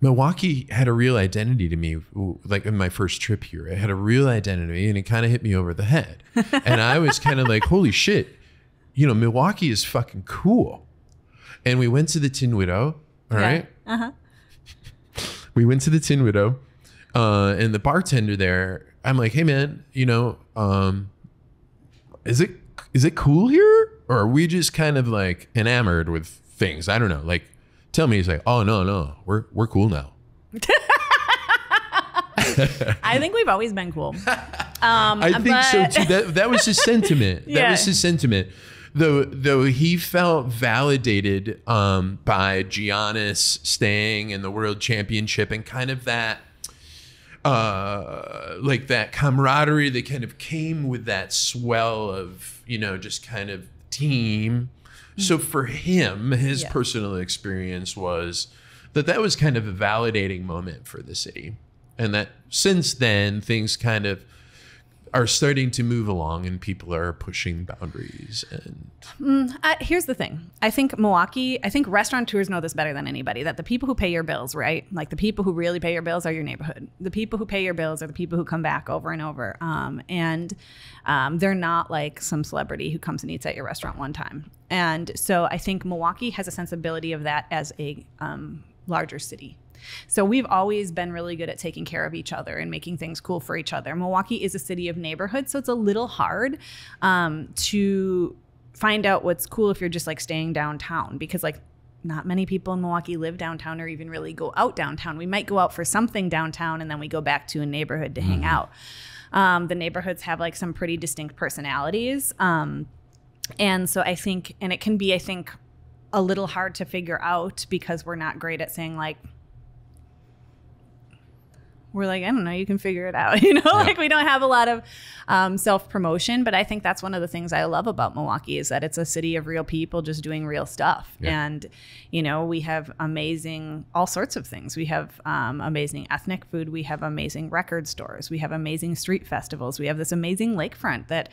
Milwaukee had a real identity to me, like in my first trip here. It had a real identity, and it kind of hit me over the head. And I was kind of like, holy shit, you know, Milwaukee is fucking cool. And we went to the Tin Widow, all right? We went to the Tin Widow, and the bartender there, I'm like, hey man, you know, is it cool here? Or are we just kind of like enamored with things? I don't know. Like, tell me. He's like, oh no, we're cool now. I think we've always been cool. I think so too. That was his sentiment. That was his sentiment. Though he felt validated by Giannis staying in the world championship, and kind of that like that camaraderie that kind of came with that swell of, you know, just kind of team. So for him, his personal experience was that was kind of a validating moment for the city. And that since then, things kind of are starting to move along, and people are pushing boundaries. And here's the thing. I think restaurateurs know this better than anybody, that the people who pay your bills, right? Like the people who really pay your bills are your neighborhood. The people who pay your bills are the people who come back over and over. And they're not like some celebrity who comes and eats at your restaurant one time. And so I think Milwaukee has a sensibility of that as a larger city. So we've always been really good at taking care of each other and making things cool for each other. Milwaukee is a city of neighborhoods, so it's a little hard to find out what's cool if you're just like staying downtown, because like not many people in Milwaukee live downtown or even really go out downtown. We might go out for something downtown and then we go back to a neighborhood to hang out. The neighborhoods have like some pretty distinct personalities. And so I think, and it can be, I think, a little hard to figure out because we're not great at saying like, we're like, I don't know, you can figure it out. You know, like we don't have a lot of self-promotion, but I think that's one of the things I love about Milwaukee is that it's a city of real people just doing real stuff. Yeah. And, you know, we have all sorts of things. We have amazing ethnic food. We have amazing record stores. We have amazing street festivals. We have this amazing lakefront that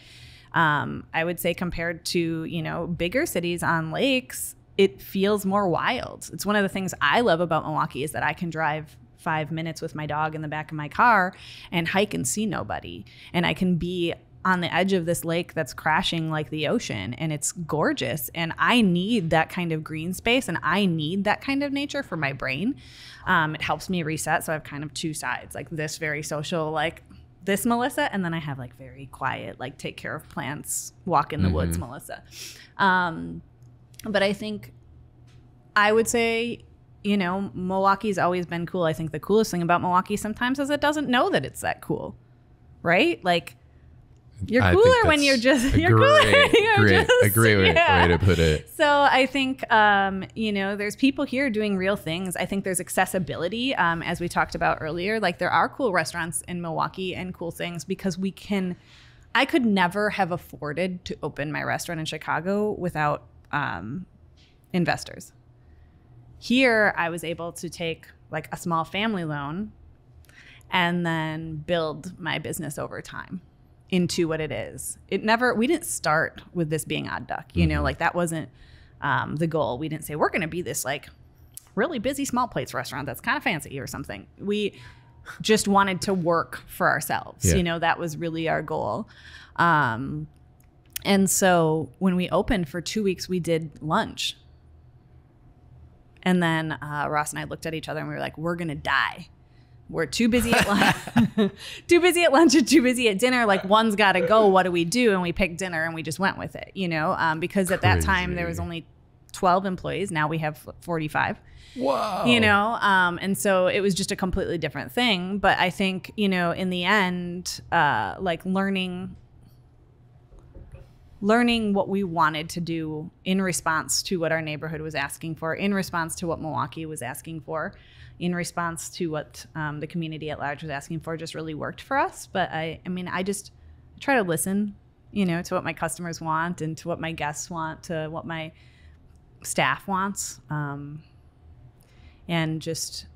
I would say compared to, you know, bigger cities on lakes, it feels more wild. It's one of the things I love about Milwaukee is that I can drive 5 minutes with my dog in the back of my car and hike and see nobody. And I can be on the edge of this lake that's crashing like the ocean, and it's gorgeous. And I need that kind of green space, and I need that kind of nature for my brain. It helps me reset. So I have kind of two sides, like this very social, like this Melissa, and then I have like very quiet, like take care of plants, walk in the woods Melissa. But I think I would say, you know, Milwaukee's always been cool. I think the coolest thing about Milwaukee sometimes is it doesn't know that it's that cool, right? Like you're cooler when you're just, you're cooler. A great way to put it. So I think, you know, there's people here doing real things. I think there's accessibility, as we talked about earlier. Like there are cool restaurants in Milwaukee and cool things because I could never have afforded to open my restaurant in Chicago without investors. Here, I was able to take like a small family loan and then build my business over time into what it is. We didn't start with this being Odd Duck, you know, like that wasn't the goal. We didn't say we're going to be this like really busy small plates restaurant that's kind of fancy or something. We just wanted to work for ourselves. Yeah. You know, that was really our goal. And so when we opened for 2 weeks, we did lunch. And then Ross and I looked at each other and we were like, we're going to die. We're too busy at lunch, too busy at lunch and too busy at dinner. Like one's got to go. What do we do? And we picked dinner and we just went with it, you know, because at that time there was only 12 employees. Now we have 45. Wow. You know, and so it was just a completely different thing. But I think, you know, in the end, like learning what we wanted to do in response to what our neighborhood was asking for, in response to what Milwaukee was asking for, in response to what the community at large was asking for, just really worked for us. But I mean, I just try to listen, you know, to what my customers want and to what my guests want, to what my staff wants, and just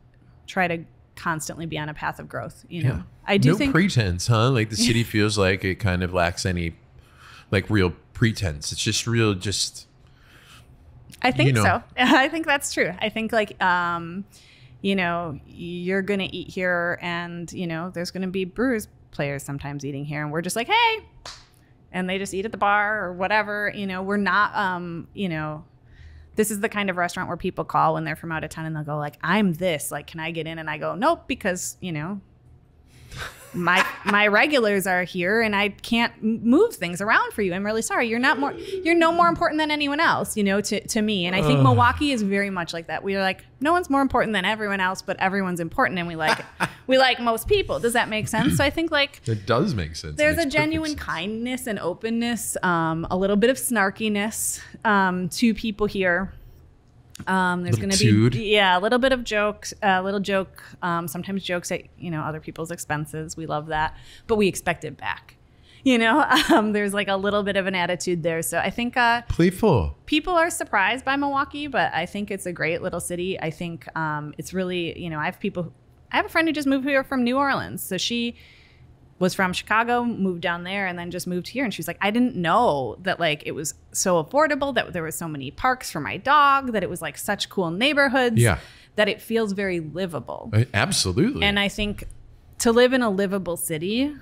try to constantly be on a path of growth. You know, I do think pretense, huh? Like the city feels like it kind of lacks any like real pretense. It's just real, just. I think so. I think that's true. I think like, you know, you're going to eat here and, you know, there's going to be Brewers players sometimes eating here and we're just like, hey, and they just eat at the bar or whatever. You know, we're not, you know, this is the kind of restaurant where people call when they're from out of town and they'll go like, I'm this, like, can I get in? And I go, nope, because, you know, my regulars are here and I can't move things around for you. I'm really sorry. You're no more important than anyone else, you know, to me. And I think Milwaukee is very much like that. We are like, no one's more important than everyone else, but everyone's important. And we like most people. Does that make sense? So I think like it does make sense. There's a genuine kindness and openness, a little bit of snarkiness, to people here. There's going to be, a little bit of jokes, sometimes jokes at, you know, other people's expenses. We love that, but we expect it back, you know. There's like a little bit of an attitude there. So I think, playful people are surprised by Milwaukee, but I think it's a great little city. I think, it's really, you know, I have a friend who just moved here from New Orleans. So she was from Chicago, moved down there, and then just moved here. And she was like, I didn't know that like it was so affordable, that there were so many parks for my dog, that it was like such cool neighborhoods, that it feels very livable. Absolutely. And I think to live in a livable city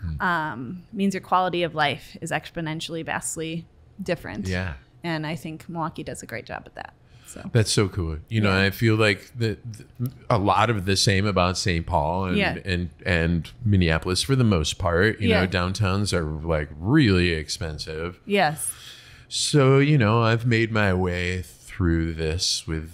means your quality of life is exponentially, vastly different. Yeah. And I think Milwaukee does a great job at that. So. That's so cool. You know, and I feel like a lot of the same about St. Paul and Minneapolis for the most part. You know, downtowns are like really expensive. Yes. So, you know, I've made my way through this with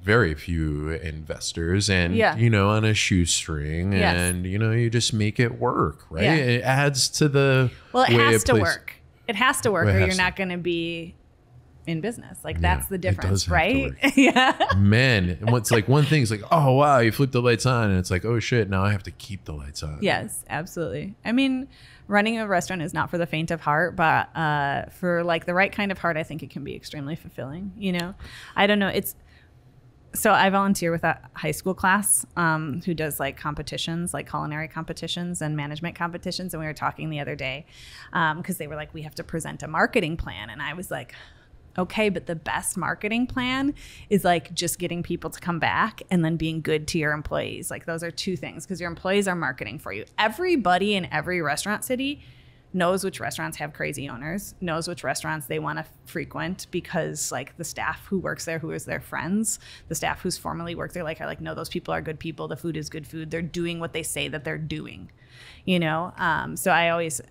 very few investors and, you know, on a shoestring and, you know, you just make it work, right? Yeah. It adds to the Well, it has to work. It has to work or you're not going to be in business. Like that's the difference, right? Yeah. Man, and what's like one thing is like, oh wow, you flip the lights on and it's like, oh shit, now I have to keep the lights on. Yes, absolutely. I mean, running a restaurant is not for the faint of heart, but for like the right kind of heart, I think it can be extremely fulfilling. You know, I don't know. So I volunteer with a high school class who does like competitions, like culinary competitions and management competitions. And we were talking the other day because they were like, we have to present a marketing plan. And I was like, okay, but the best marketing plan is like just getting people to come back and then being good to your employees. Like those are two things because your employees are marketing for you. Everybody in every restaurant city knows which restaurants have crazy owners, knows which restaurants they want to frequent because like the staff who works there, who is their friends, the staff who's formerly worked there, like are like, no, those people are good people. The food is good food. They're doing what they say that they're doing, you know? So I always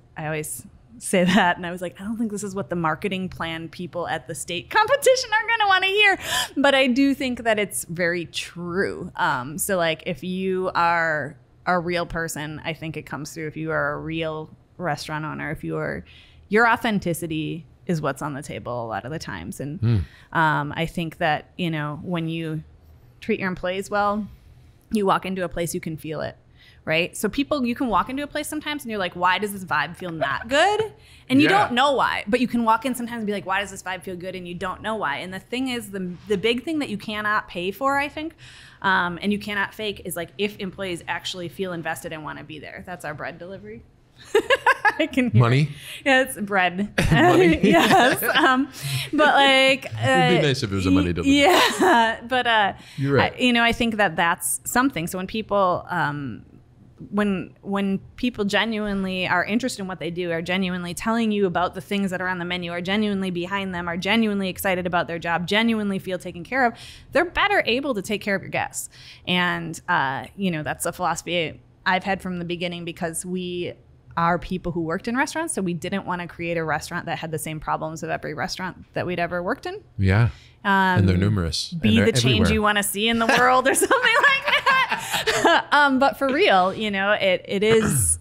say that, and I was like, I don't think this is what the marketing plan people at the state competition are going to want to hear, but I do think that it's very true. So like if you are a real person, I think it comes through. If you are a real restaurant owner, if your authenticity is what's on the table a lot of the times, and I think that, you know, when you treat your employees well, you walk into a place, you can feel it. Right? So you can walk into a place sometimes and you're like, why does this vibe feel not good? And you don't know why, but you can walk in sometimes and be like, why does this vibe feel good? And you don't know why. And the thing is, the big thing that you cannot pay for, I think, and you cannot fake is like if employees actually feel invested and want to be there. That's our bread delivery. I can hear Money? It. Yeah, it's bread. Money? Yes. But like... it'd be nice if it was a money delivery. Yeah. But, you're right. I think that that's something. So when people... when people genuinely are interested in what they do, are genuinely telling you about the things that are on the menu, are genuinely behind them, are genuinely excited about their job, genuinely feel taken care of, they're better able to take care of your guests. And, that's a philosophy I've had from the beginning, because we are people who worked in restaurants. So we didn't want to create a restaurant that had the same problems of every restaurant that we'd ever worked in. Yeah. And they're numerous. Be the change everywhere. You want to see in the world or something like that. But for real, it is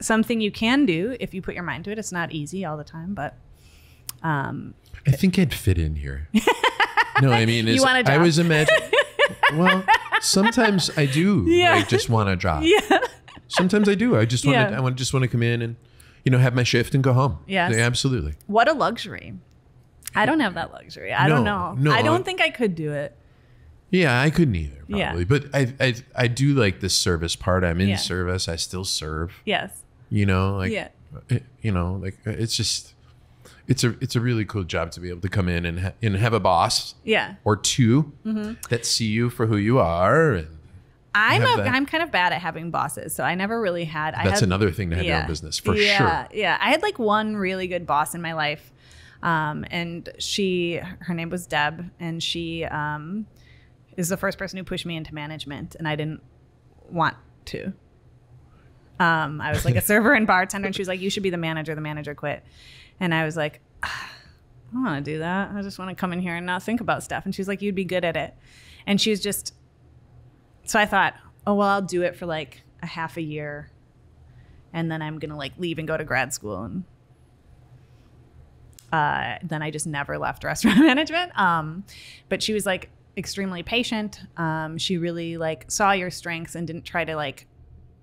something you can do if you put your mind to it. It's not easy all the time, but I think I'd fit in here. No, I mean, you want a job? I was imagining. Well, sometimes I do. Yeah. I just want a job. Yeah. Sometimes I do. I just want to. I just want to come in and, have my shift and go home. Yes. Yeah, absolutely. What a luxury. I don't have that luxury. I don't know. No, I don't think I could do it. Yeah, I couldn't either, probably. Yeah. But I do like the service part. I'm in service. I still serve. Yes. It's just, it's a really cool job to be able to come in and have a boss. Yeah. Or two that see you for who you are. And I'm kind of bad at having bosses, so I never really had. That's another thing to have your own business, for sure. Yeah, I had like one really good boss in my life, and her name was Deb, and she is the first person who pushed me into management, and I didn't want to. I was like a server and bartender, and she was like, "You should be the manager." The manager quit, and I was like, "I don't want to do that. I just want to come in here and not think about stuff." And she was like, "You'd be good at it," and she was just. So I thought, oh, well, I'll do it for like a half a year, and then I'm going to like leave and go to grad school. And then I just never left restaurant management. But she was like extremely patient. She really like saw your strengths and didn't try to like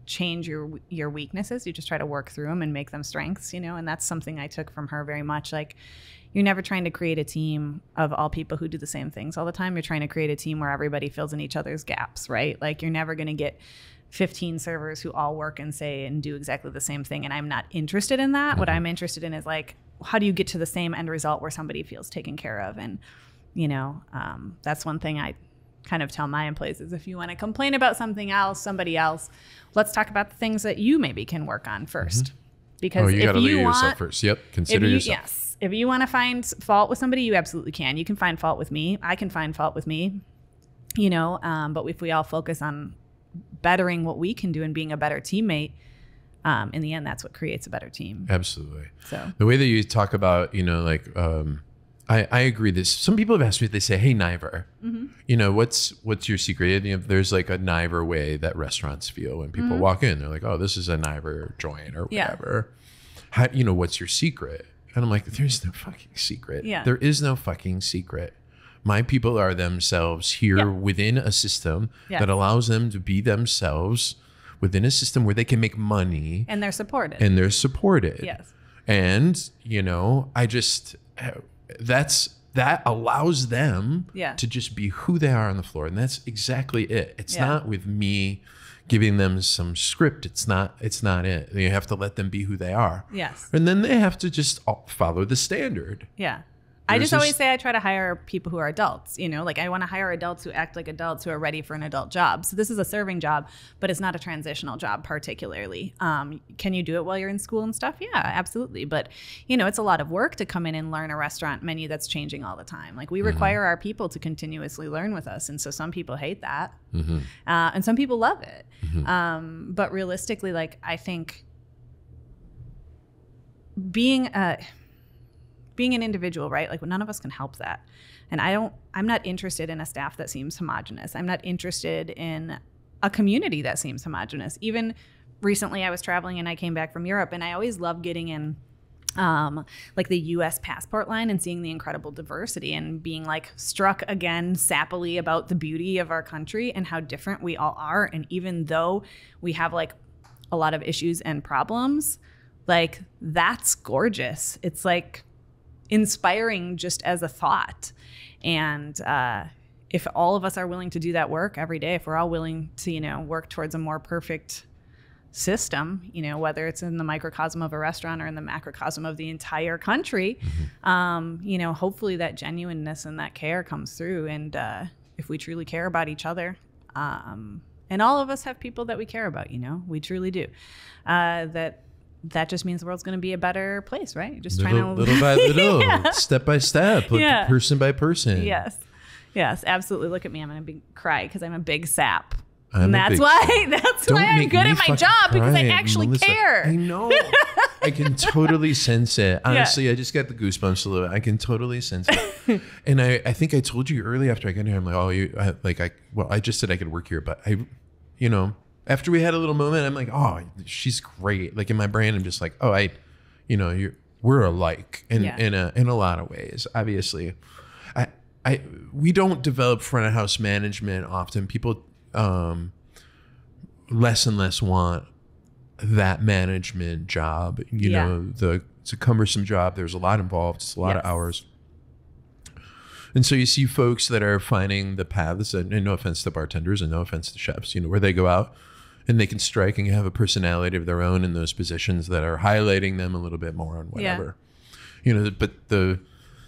change your weaknesses. You just try to work through them and make them strengths, and that's something I took from her very much. Like, you're never trying to create a team of all people who do the same things all the time. You're trying to create a team where everybody fills in each other's gaps, right? Like, you're never going to get 15 servers who all work and do exactly the same thing. And I'm not interested in that. Mm-hmm. What I'm interested in is like, how do you get to the same end result where somebody feels taken care of? And, that's one thing I kind of tell my employees is, if you want to complain about somebody else, let's talk about the things that you maybe can work on first. Mm-hmm. Because you got to lead yourself first. Yep. Consider yourself. Yes. If you want to find fault with somebody, you absolutely can. You can find fault with me. I can find fault with me, but if we all focus on bettering what we can do and being a better teammate, in the end, that's what creates a better team. Absolutely. So the way that you talk about, I agree. Some people have asked me, they say, "Hey, Niver, what's your secret?" There's like a Niver way that restaurants feel when people walk in. They're like, "Oh, this is a Niver joint or whatever." How, what's your secret? And I'm like, there's no fucking secret. Yeah. There is no fucking secret. My people are themselves here within a system that allows them to be themselves within a system where they can make money. And they're supported. Yes. And, that allows them to just be who they are on the floor. And that's exactly it. It's not with me giving them some script. It's not it. You have to let them be who they are. Yes. And then they have to just follow the standard. Yeah. I just always say I try to hire people who are adults, like I want to hire adults who act like adults who are ready for an adult job. So this is a serving job, but it's not a transitional job particularly. Can you do it while you're in school and stuff? Yeah, absolutely. But, it's a lot of work to come in and learn a restaurant menu that's changing all the time. Like, we require our people to continuously learn with us. And so some people hate that and some people love it. But realistically, like, I think being an individual, right? Like, none of us can help that. And I'm not interested in a staff that seems homogenous. I'm not interested in a community that seems homogenous. Even recently I was traveling and I came back from Europe, and I always love getting in like the US passport line and seeing the incredible diversity and being like struck again sappily about the beauty of our country and how different we all are. And even though we have like a lot of issues and problems, like, that's gorgeous. It's like inspiring just as a thought. And if all of us are willing to do that work every day, if we're all willing to, work towards a more perfect system, you know, whether it's in the microcosm of a restaurant or in the macrocosm of the entire country, you know, hopefully that genuineness and that care comes through. And if we truly care about each other, and all of us have people that we care about, you know, we truly do, that just means the world's going to be a better place, right? Just little by little, step by step, person by person. Yes, absolutely. Look at me. I'm going to cry because I'm a big sap. And that's why I'm good at my job, because I actually care. I know. I can totally sense it. Honestly, I just got the goosebumps a little bit. I can totally sense it. And I think I told you early after I got here, I'm like, I just said I could work here, but you know, after we had a little moment, I'm like, oh, she's great. Like in my brain, I'm just like, oh, we're alike in a lot of ways. Obviously, we don't develop front of house management often. People less and less want that management job. You know, it's a cumbersome job. There's a lot involved. It's a lot of hours. And so you see folks that are finding the paths, and no offense to bartenders and no offense to chefs, you know, where they go out and they can strike and have a personality of their own in those positions that are highlighting them a little bit more on whatever. You know, but the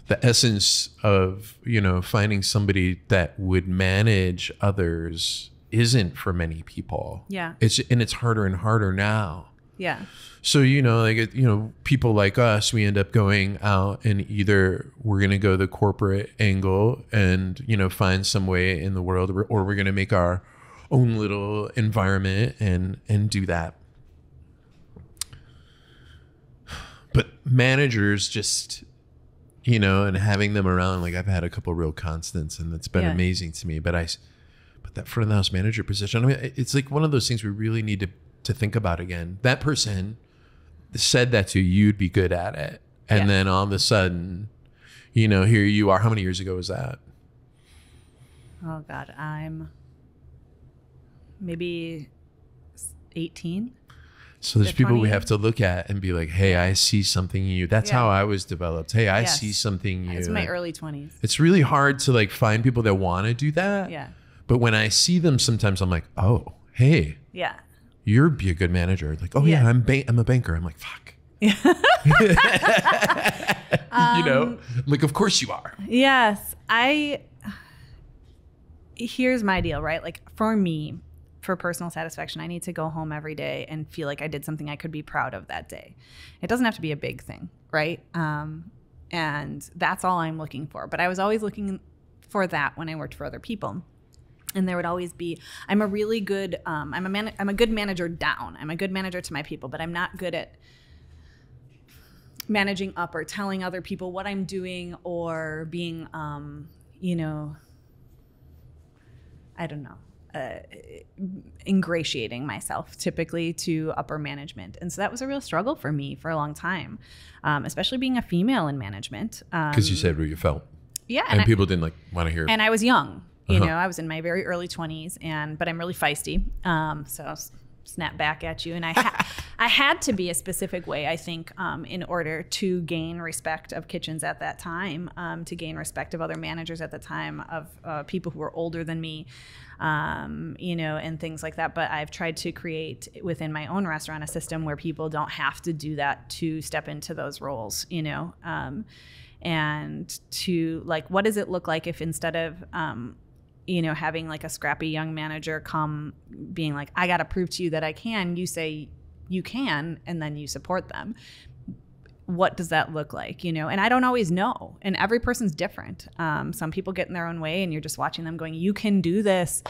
essence of, you know, finding somebody that would manage others isn't for many people. It's harder and harder now. So, you know, like, you know, people like us, we end up going out and either we're going to go the corporate angle and, you know, find some way in the world, or we're going to make our own little environment and do that. But managers just, you know, and having them around, like I've had a couple real constants and it's been amazing to me. But that front of the house manager position, I mean, it's like one of those things we really need to think about again. That person said that to you, you'd be good at it. And then all of a sudden, you know, here you are. How many years ago was that? Oh God, I'm maybe 18. So there's people we have to look at and be like, hey, I see something in you. That's how I was developed. Hey, I see something in you. It's my early 20s. It's really hard to like find people that want to do that. But when I see them, sometimes I'm like, oh, hey, you're be a good manager. Like, oh yeah, I'm a banker. I'm like, fuck. You know, like, of course you are. Yes. Here's my deal, right? Like for me, for personal satisfaction, I need to go home every day and feel like I did something I could be proud of that day. It doesn't have to be a big thing, right? And that's all I'm looking for. But I was always looking for that when I worked for other people. And there would always be, I'm a really good, I'm a good manager down. I'm a good manager to my people, but I'm not good at managing up or telling other people what I'm doing or being, you know, I don't know, ingratiating myself typically to upper management. And so that was a real struggle for me for a long time, especially being a female in management. Because you said what you felt. Yeah. And people didn't want to hear it. And I was young. You know, I was in my very early 20s, but I'm really feisty. So I'll snap back at you. And I had to be a specific way, I think, in order to gain respect of kitchens at that time, to gain respect of other managers at the time, of people who were older than me, you know, and things like that. But I've tried to create within my own restaurant a system where people don't have to do that to step into those roles, you know, and to like, what does it look like if instead of, you know, having like a scrappy young manager come being like, I got to prove to you that I can, you say you can, and then you support them. What does that look like? You know, and I don't always know. And every person's different. Some people get in their own way and you're just watching them going, you can do this.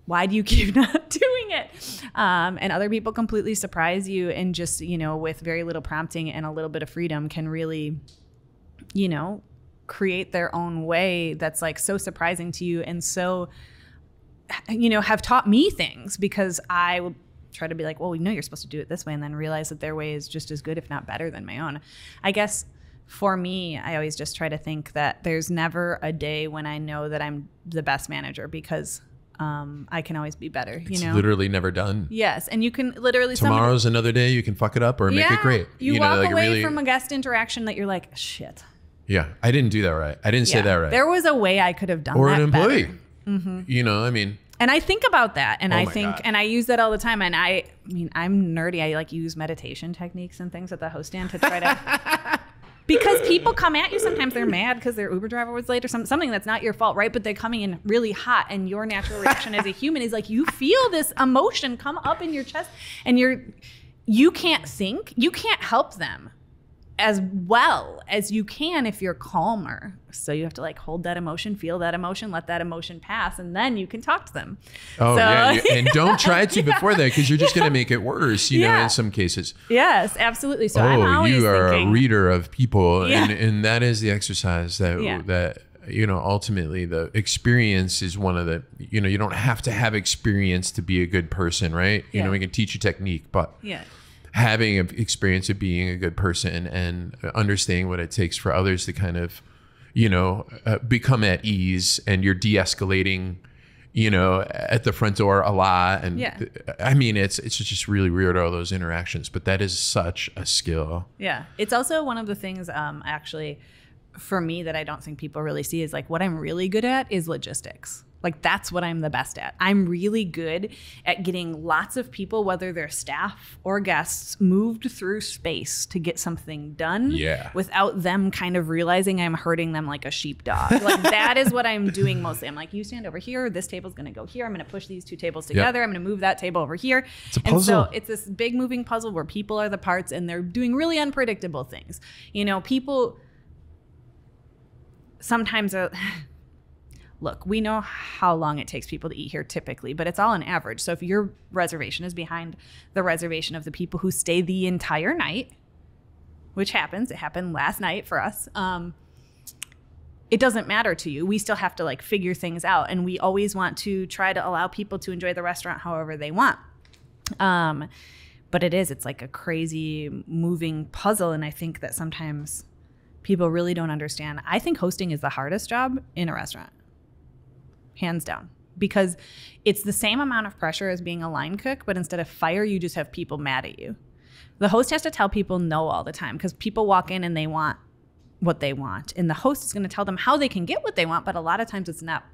Why do you keep not doing it? And other people completely surprise you and just, you know, with very little prompting and a little bit of freedom can really, you know, create their own way that's like so surprising to you and so, you know, have taught me things, because I will try to be like, well, we know you're supposed to do it this way, and then realize that their way is just as good, if not better, than my own. I guess for me, I always just try to think that there's never a day when I know that I'm the best manager, because I can always be better. It's you know, literally never done. Yes, and you can literally tomorrow's another day. You can fuck it up or make it great. You know, walk like away really, from a guest interaction that you're like, shit. Yeah, I didn't do that right. I didn't say that right. There was a way I could have done or that an employee. better. Mm-hmm. You know, I mean, And I think about that, and I think, God. and I use that all the time. And I mean, I'm nerdy. I like use meditation techniques and things at the host stand to try to, because people come at you. Sometimes they're mad because their Uber driver was late or something that's not your fault, right? But they're coming in really hot, and your natural reaction as a human is like, you feel this emotion come up in your chest, and you can't think, you can't help them as well as you can if you're calmer. So you have to like hold that emotion, feel that emotion, let that emotion pass, and then you can talk to them. Oh, yeah. And don't try to before that, because you're just going to make it worse, you know, in some cases. Yes, absolutely. So I'm always you are thinking, a reader of people, and that is the exercise that you know, ultimately the experience is one of the, you know, you don't have to have experience to be a good person, right? You know, we can teach you technique, but having an experience of being a good person and understanding what it takes for others to kind of, you know, become at ease, and you're de-escalating, you know, at the front door a lot. And I mean, it's just really weird, all those interactions, but that is such a skill. Yeah. It's also one of the things, actually, for me, that I don't think people really see is like, what I'm really good at is logistics. Like, that's what I'm the best at. I'm really good at getting lots of people, whether they're staff or guests, moved through space to get something done without them kind of realizing I'm hurting them like a sheepdog. Like, that is what I'm doing mostly. I'm like, you stand over here. This table's going to go here. I'm going to push these two tables together. I'm going to move that table over here. It's a puzzle. And so it's this big moving puzzle where people are the parts, and they're doing really unpredictable things. You know, people sometimes are... Look, we know how long it takes people to eat here typically, but it's all an average. So if your reservation is behind the reservation of the people who stay the entire night, which happens, it happened last night for us, it doesn't matter to you. We still have to like figure things out. And we always want to try to allow people to enjoy the restaurant however they want. But it's like a crazy moving puzzle. And I think that sometimes people really don't understand. I think hosting is the hardest job in a restaurant. Hands down, because it's the same amount of pressure as being a line cook, but instead of fire, you just have people mad at you. The host has to tell people no all the time, because people walk in and they want what they want, and the host is going to tell them how they can get what they want, but a lot of times it's not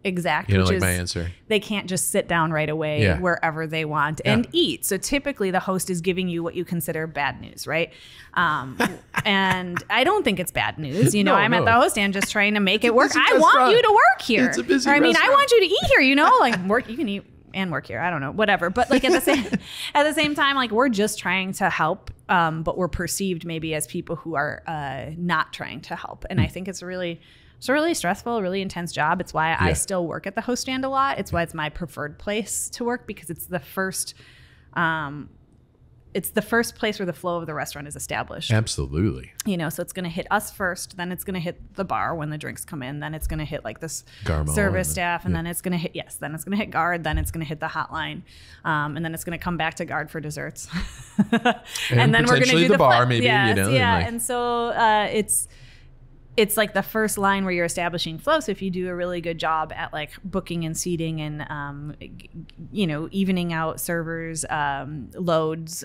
exact. You don't like my answer. They can't just sit down right away wherever they want and eat. So typically the host is giving you what you consider bad news, right? And I don't think it's bad news. You know, I'm at the host stand just trying to make it work. I want you to work here. It's a busy I mean, restaurant. I want you to eat here, you know, like work, you can eat and work here. I don't know, whatever. But like at the same time, like we're just trying to help, but we're perceived maybe as people who are not trying to help. And I think it's a really stressful, really intense job. It's why I still work at the host stand a lot. It's why it's my preferred place to work, because it's the first place where the flow of the restaurant is established. Absolutely. You know, so it's going to hit us first, then it's going to hit the bar when the drinks come in, then it's going to hit like this service staff, and then it's going to hit, then it's going to hit guard, then it's going to hit the hotline, and then it's going to come back to guard for desserts. and then we're going to do the bar, maybe, you know. And so it's like the first line where you're establishing flow. So if you do a really good job at like booking and seating and, you know, evening out servers, workloads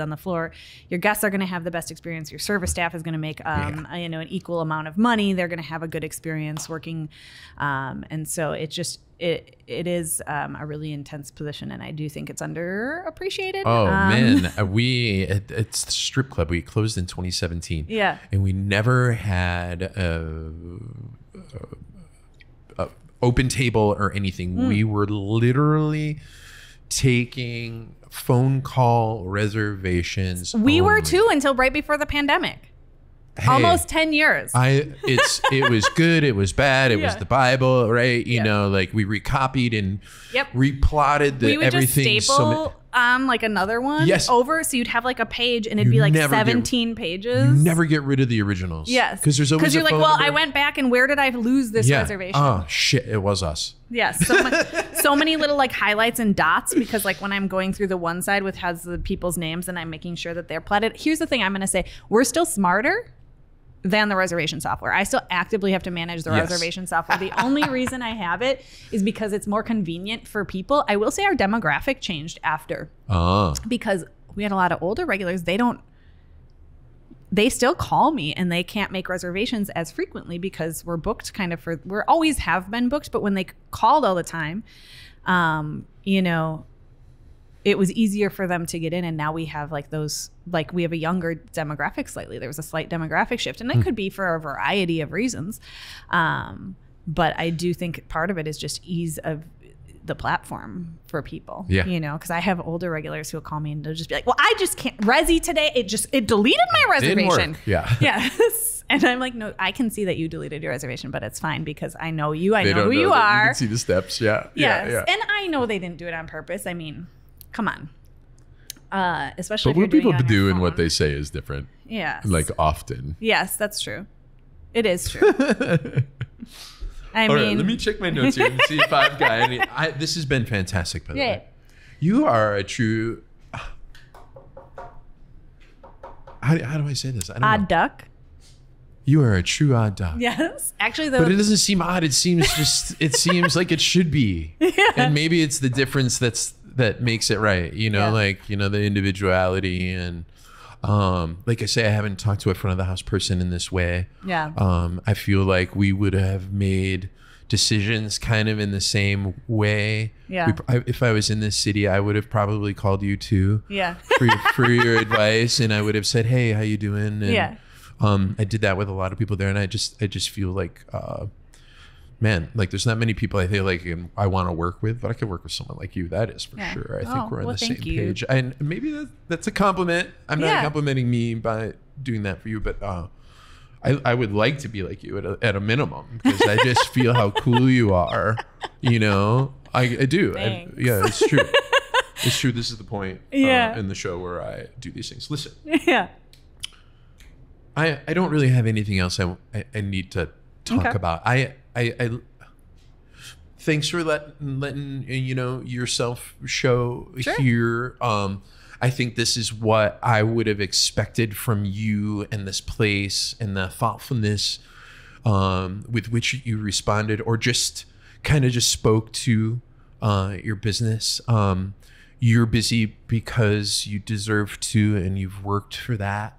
on the floor, your guests are going to have the best experience. Your service staff is going to make, you know, an equal amount of money. They're going to have a good experience working. And so it is a really intense position, and I do think it's underappreciated. Oh man, it's the strip club. We closed in 2017. Yeah, and we never had a open table or anything. We were literally taking phone call reservations. We were too, until right before the pandemic. Hey, almost 10 years. It was good. It was bad. It was the Bible, right? You know, like we recopied and replotted the everything. We would just staple like another one over, so you'd have like a page, and it'd be like 17 pages. You never get rid of the originals. Yes, because there's always you're a like, phone well, number. I went back, and where did I lose this reservation? Oh shit, it was us. Yes, so many little like highlights and dots, because like when I'm going through the one side with has the people's names, and I'm making sure that they're platted. Here's the thing I'm going to say: we're still smarter than the reservation software. I still actively have to manage the reservation software. The only reason I have it is because it's more convenient for people. I will say our demographic changed after, because we had a lot of older regulars. They don't they still call me and they can't make reservations as frequently because we're booked kind of we're always have been booked, but when they called all the time, you know, it was easier for them to get in. And now we have like those, like we have a younger demographic slightly. There was a slight demographic shift, and it could be for a variety of reasons. But I do think part of it is just ease of the platform for people, you know, because I have older regulars who will call me and they'll just be like, well, I just can't Resi today. It deleted my reservation. Yeah. Yes. And I'm like, no, I can see that you deleted your reservation, but it's fine because I know you. I know who you are. You can see the steps. Yeah. Yes. Yeah. And I know they didn't do it on purpose. I mean, come on. Especially but if you're what people do and phone. what they say is different. Yes. Like often. Yes, that's true. It is true. I All mean, right, let me check my notes here and see if I've got any. This has been fantastic, by the Yeah. way. You are a true. How do I say this? I don't know. odd duck. You are a true odd duck. Yes. Actually, But it though, doesn't seem odd. It seems just. It seems like it should be. And maybe it's the difference that makes it right. You know, like the individuality and. Like I say, I haven't talked to a front of the house person in this way. Yeah. I feel like we would have made decisions kind of in the same way. Yeah. If I was in this city, I would have probably called you too. Yeah. for your advice, and I would have said, "Hey, how you doing?" And, Yeah. I did that with a lot of people there, and I just feel like. Man, like there's not many people I feel like I want to work with, but I could work with someone like you. That is for sure. I think we're on the same page. And maybe that's a compliment. I'm not complimenting me by doing that for you, but I would like to be like you at a minimum, because I just feel how cool you are. You know, I do. Yeah, it's true. It's true. This is the point in the show where I do these things. Listen. Yeah. I don't really have anything else I need to talk about. I thanks for letting yourself show here. I think this is what I would have expected from you and this place, and the thoughtfulness with which you responded, or just kind of just spoke to your business. You're busy because you deserve to, and you've worked for that.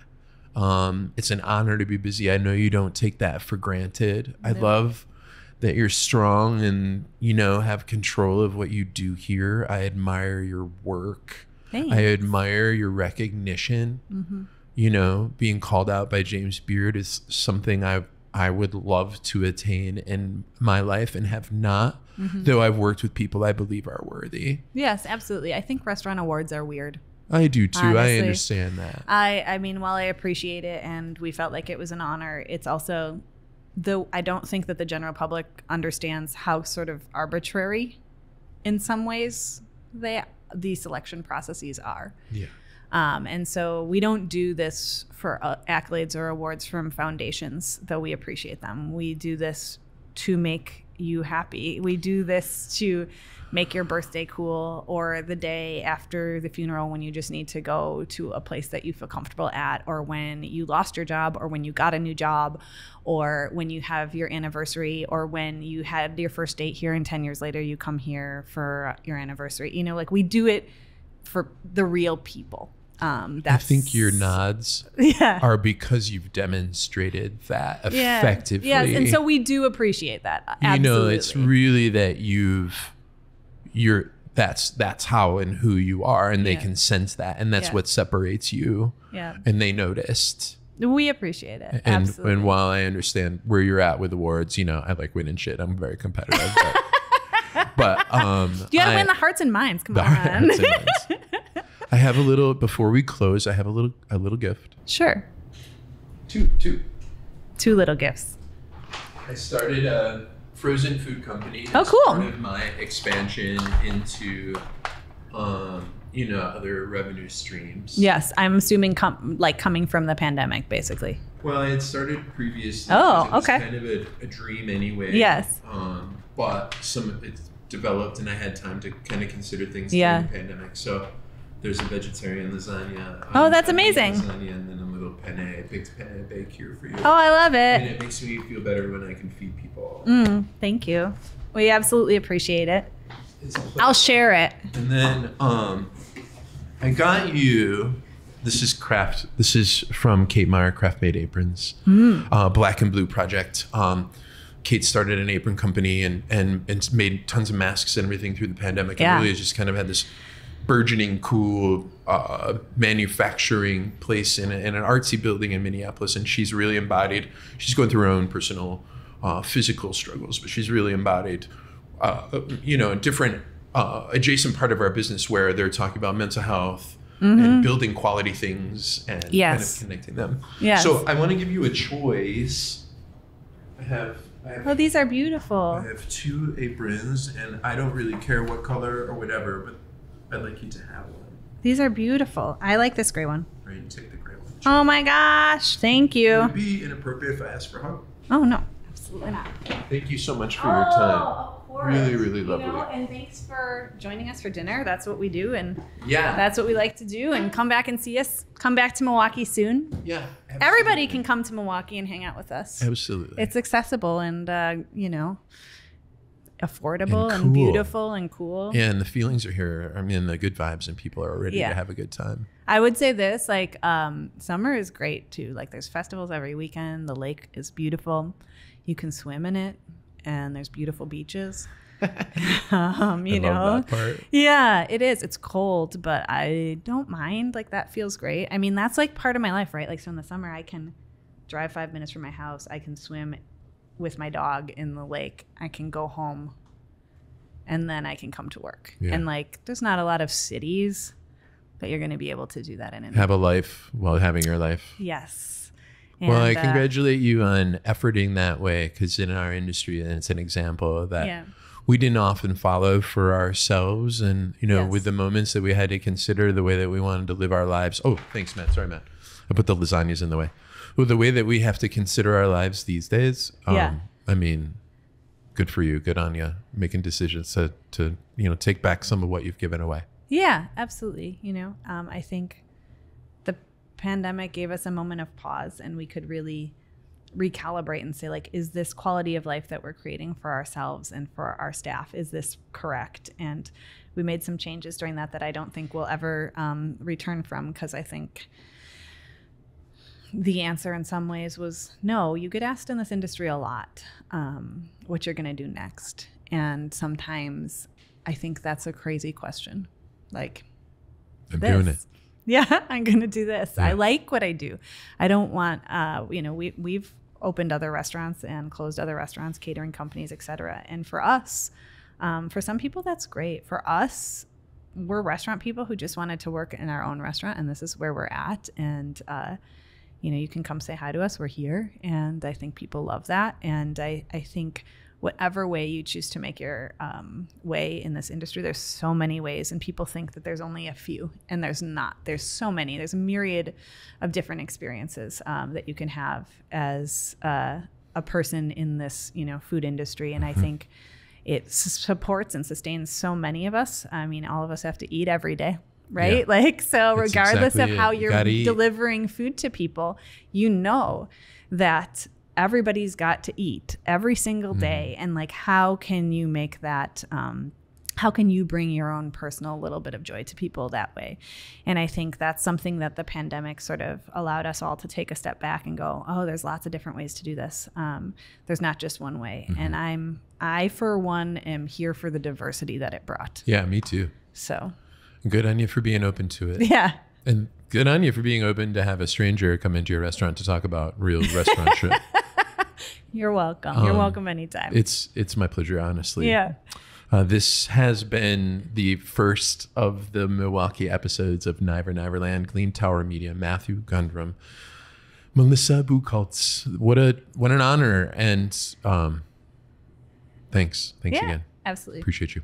It's an honor to be busy. I know you don't take that for granted. No. I love that you're strong and, have control of what you do here. I admire your work. Thanks. I admire your recognition. Mm-hmm. Being called out by James Beard is something I would love to attain in my life and have not, though I've worked with people I believe are worthy. Yes, absolutely. I think restaurant awards are weird. I do too. Honestly, I understand that. I mean, while I appreciate it and we felt like it was an honor, it's also, though I don't think that the general public understands how sort of arbitrary in some ways these selection processes are. Yeah. And so we don't do this for accolades or awards from foundations, though we appreciate them. We do this to make you happy. We do this to make your birthday cool, or the day after the funeral when you just need to go to a place that you feel comfortable at, or when you lost your job, or when you got a new job, or when you have your anniversary, or when you had your first date here and 10 years later you come here for your anniversary. Like we do it for the real people. I think your nods are because you've demonstrated that effectively. Yes, and so we do appreciate that. Absolutely. It's really that that's how and who you are, and they can sense that, and that's what separates you. Yeah. And they noticed. We appreciate it. And Absolutely. And while I understand where you're at with awards, I like winning shit. I'm very competitive. But you gotta win the hearts and minds. Come on. Hearts and minds. I have a little, before we close, I have a little gift. Sure. Two little gifts. I started a frozen food company. Oh, cool. Part of my expansion into, other revenue streams. Yes, I'm assuming coming from the pandemic, basically. Well, I had started previously. Oh, it was okay. Kind of a dream anyway. Yes. But it's developed, and I had time to kind of consider things during the pandemic. So there's a vegetarian lasagna. Oh, that's amazing. Lasagna, and then a little baked penne bake here for you. Oh, I love it. And it makes me feel better when I can feed people. Thank you. We absolutely appreciate it. I'll share it. And then I got you This is craft. This is from Kate Meyer, Craft Made Aprons, Black and Blue project. Kate started an apron company and made tons of masks and everything through the pandemic. And really just kind of had this burgeoning, cool manufacturing place in an artsy building in Minneapolis. And she's really embodied, she's going through her own personal physical struggles, but she's really embodied, a different adjacent part of our business where they're talking about mental health and building quality things and kind of connecting them. So I want to give you a choice. Oh, these are beautiful. I have 2 aprons, and I don't really care what color or whatever, but I'd like you to have one. These are beautiful. I like this gray one. All right, you take the gray one. Oh my gosh, thank you. Would it be inappropriate if I asked for a hug? Oh no, absolutely not. Thank you so much for your time. Of course. Really, really lovely. And thanks for joining us for dinner. That's what we do, and yeah, that's what we like to do. And come back and see us. Come back to Milwaukee soon. Yeah, absolutely. Everybody can come to Milwaukee and hang out with us. Absolutely. It's accessible and affordable and beautiful and cool. Yeah, and the feelings are here. I mean, the good vibes and people are ready to have a good time. I would say this, like, summer is great too. Like, there's festivals every weekend. The lake is beautiful. You can swim in it, and there's beautiful beaches. Love that part. Yeah, it is. It's cold, but I don't mind. Like, that feels great. I mean, that's like part of my life, right? Like, so in the summer, I can drive 5 minutes from my house. I can swim with my dog in the lake. I can go home, and then I can come to work. Yeah. And like, there's not a lot of cities that you're going to be able to do that in. Have a life while having your life. Yes. And, well, I congratulate you on efforting that way, because in our industry, and it's an example that we didn't often follow for ourselves. And, with the moments that we had to consider the way that we wanted to live our lives. Oh, thanks, Matt. Sorry, Matt. I put the lasagnas in the way. Well, the way that we have to consider our lives these days. I mean, good for you. Good on you. Making decisions to take back some of what you've given away. Yeah, absolutely. I think the pandemic gave us a moment of pause, and we could really recalibrate and say, like, is this quality of life that we're creating for ourselves and for our staff, is this correct? And we made some changes during that I don't think we'll ever return from, because I think the answer in some ways was no. You get asked in this industry a lot what you're going to do next. And sometimes I think that's a crazy question. Like, I'm doing it. Yeah, I'm going to do this. Yeah. I like what I do. I don't want, we've opened other restaurants and closed other restaurants, catering companies, et cetera. And for us, for some people, that's great. For us, we're restaurant people who just wanted to work in our own restaurant, and this is where we're at. And, you can come say hi to us. We're here. And I think people love that. And I think whatever way you choose to make your way in this industry, there's so many ways, and people think that there's only a few, and there's not. There's so many. There's a myriad of different experiences that you can have as a person in this, food industry. And I think it supports and sustains so many of us. I mean, all of us have to eat every day. Right? Yeah. Like, so that's regardless of how you're delivering food to people, that everybody's got to eat every single day. And like, how can you make that, how can you bring your own personal little bit of joy to people that way? And I think that's something that the pandemic sort of allowed us all to take a step back and go, oh, there's lots of different ways to do this. There's not just one way. And I, for one, am here for the diversity that it brought. Yeah, me too. So good on you for being open to it. Yeah. And good on you for being open to have a stranger come into your restaurant to talk about real restaurant shit. You're welcome. You're welcome anytime. It's my pleasure, honestly. Yeah. This has been the first of the Milwaukee episodes of Niver Niver Land, Gleam Tower Media, Matthew Gundrum, Melissa Buchholz. What an honor. And thanks. Thanks again. Absolutely. Appreciate you.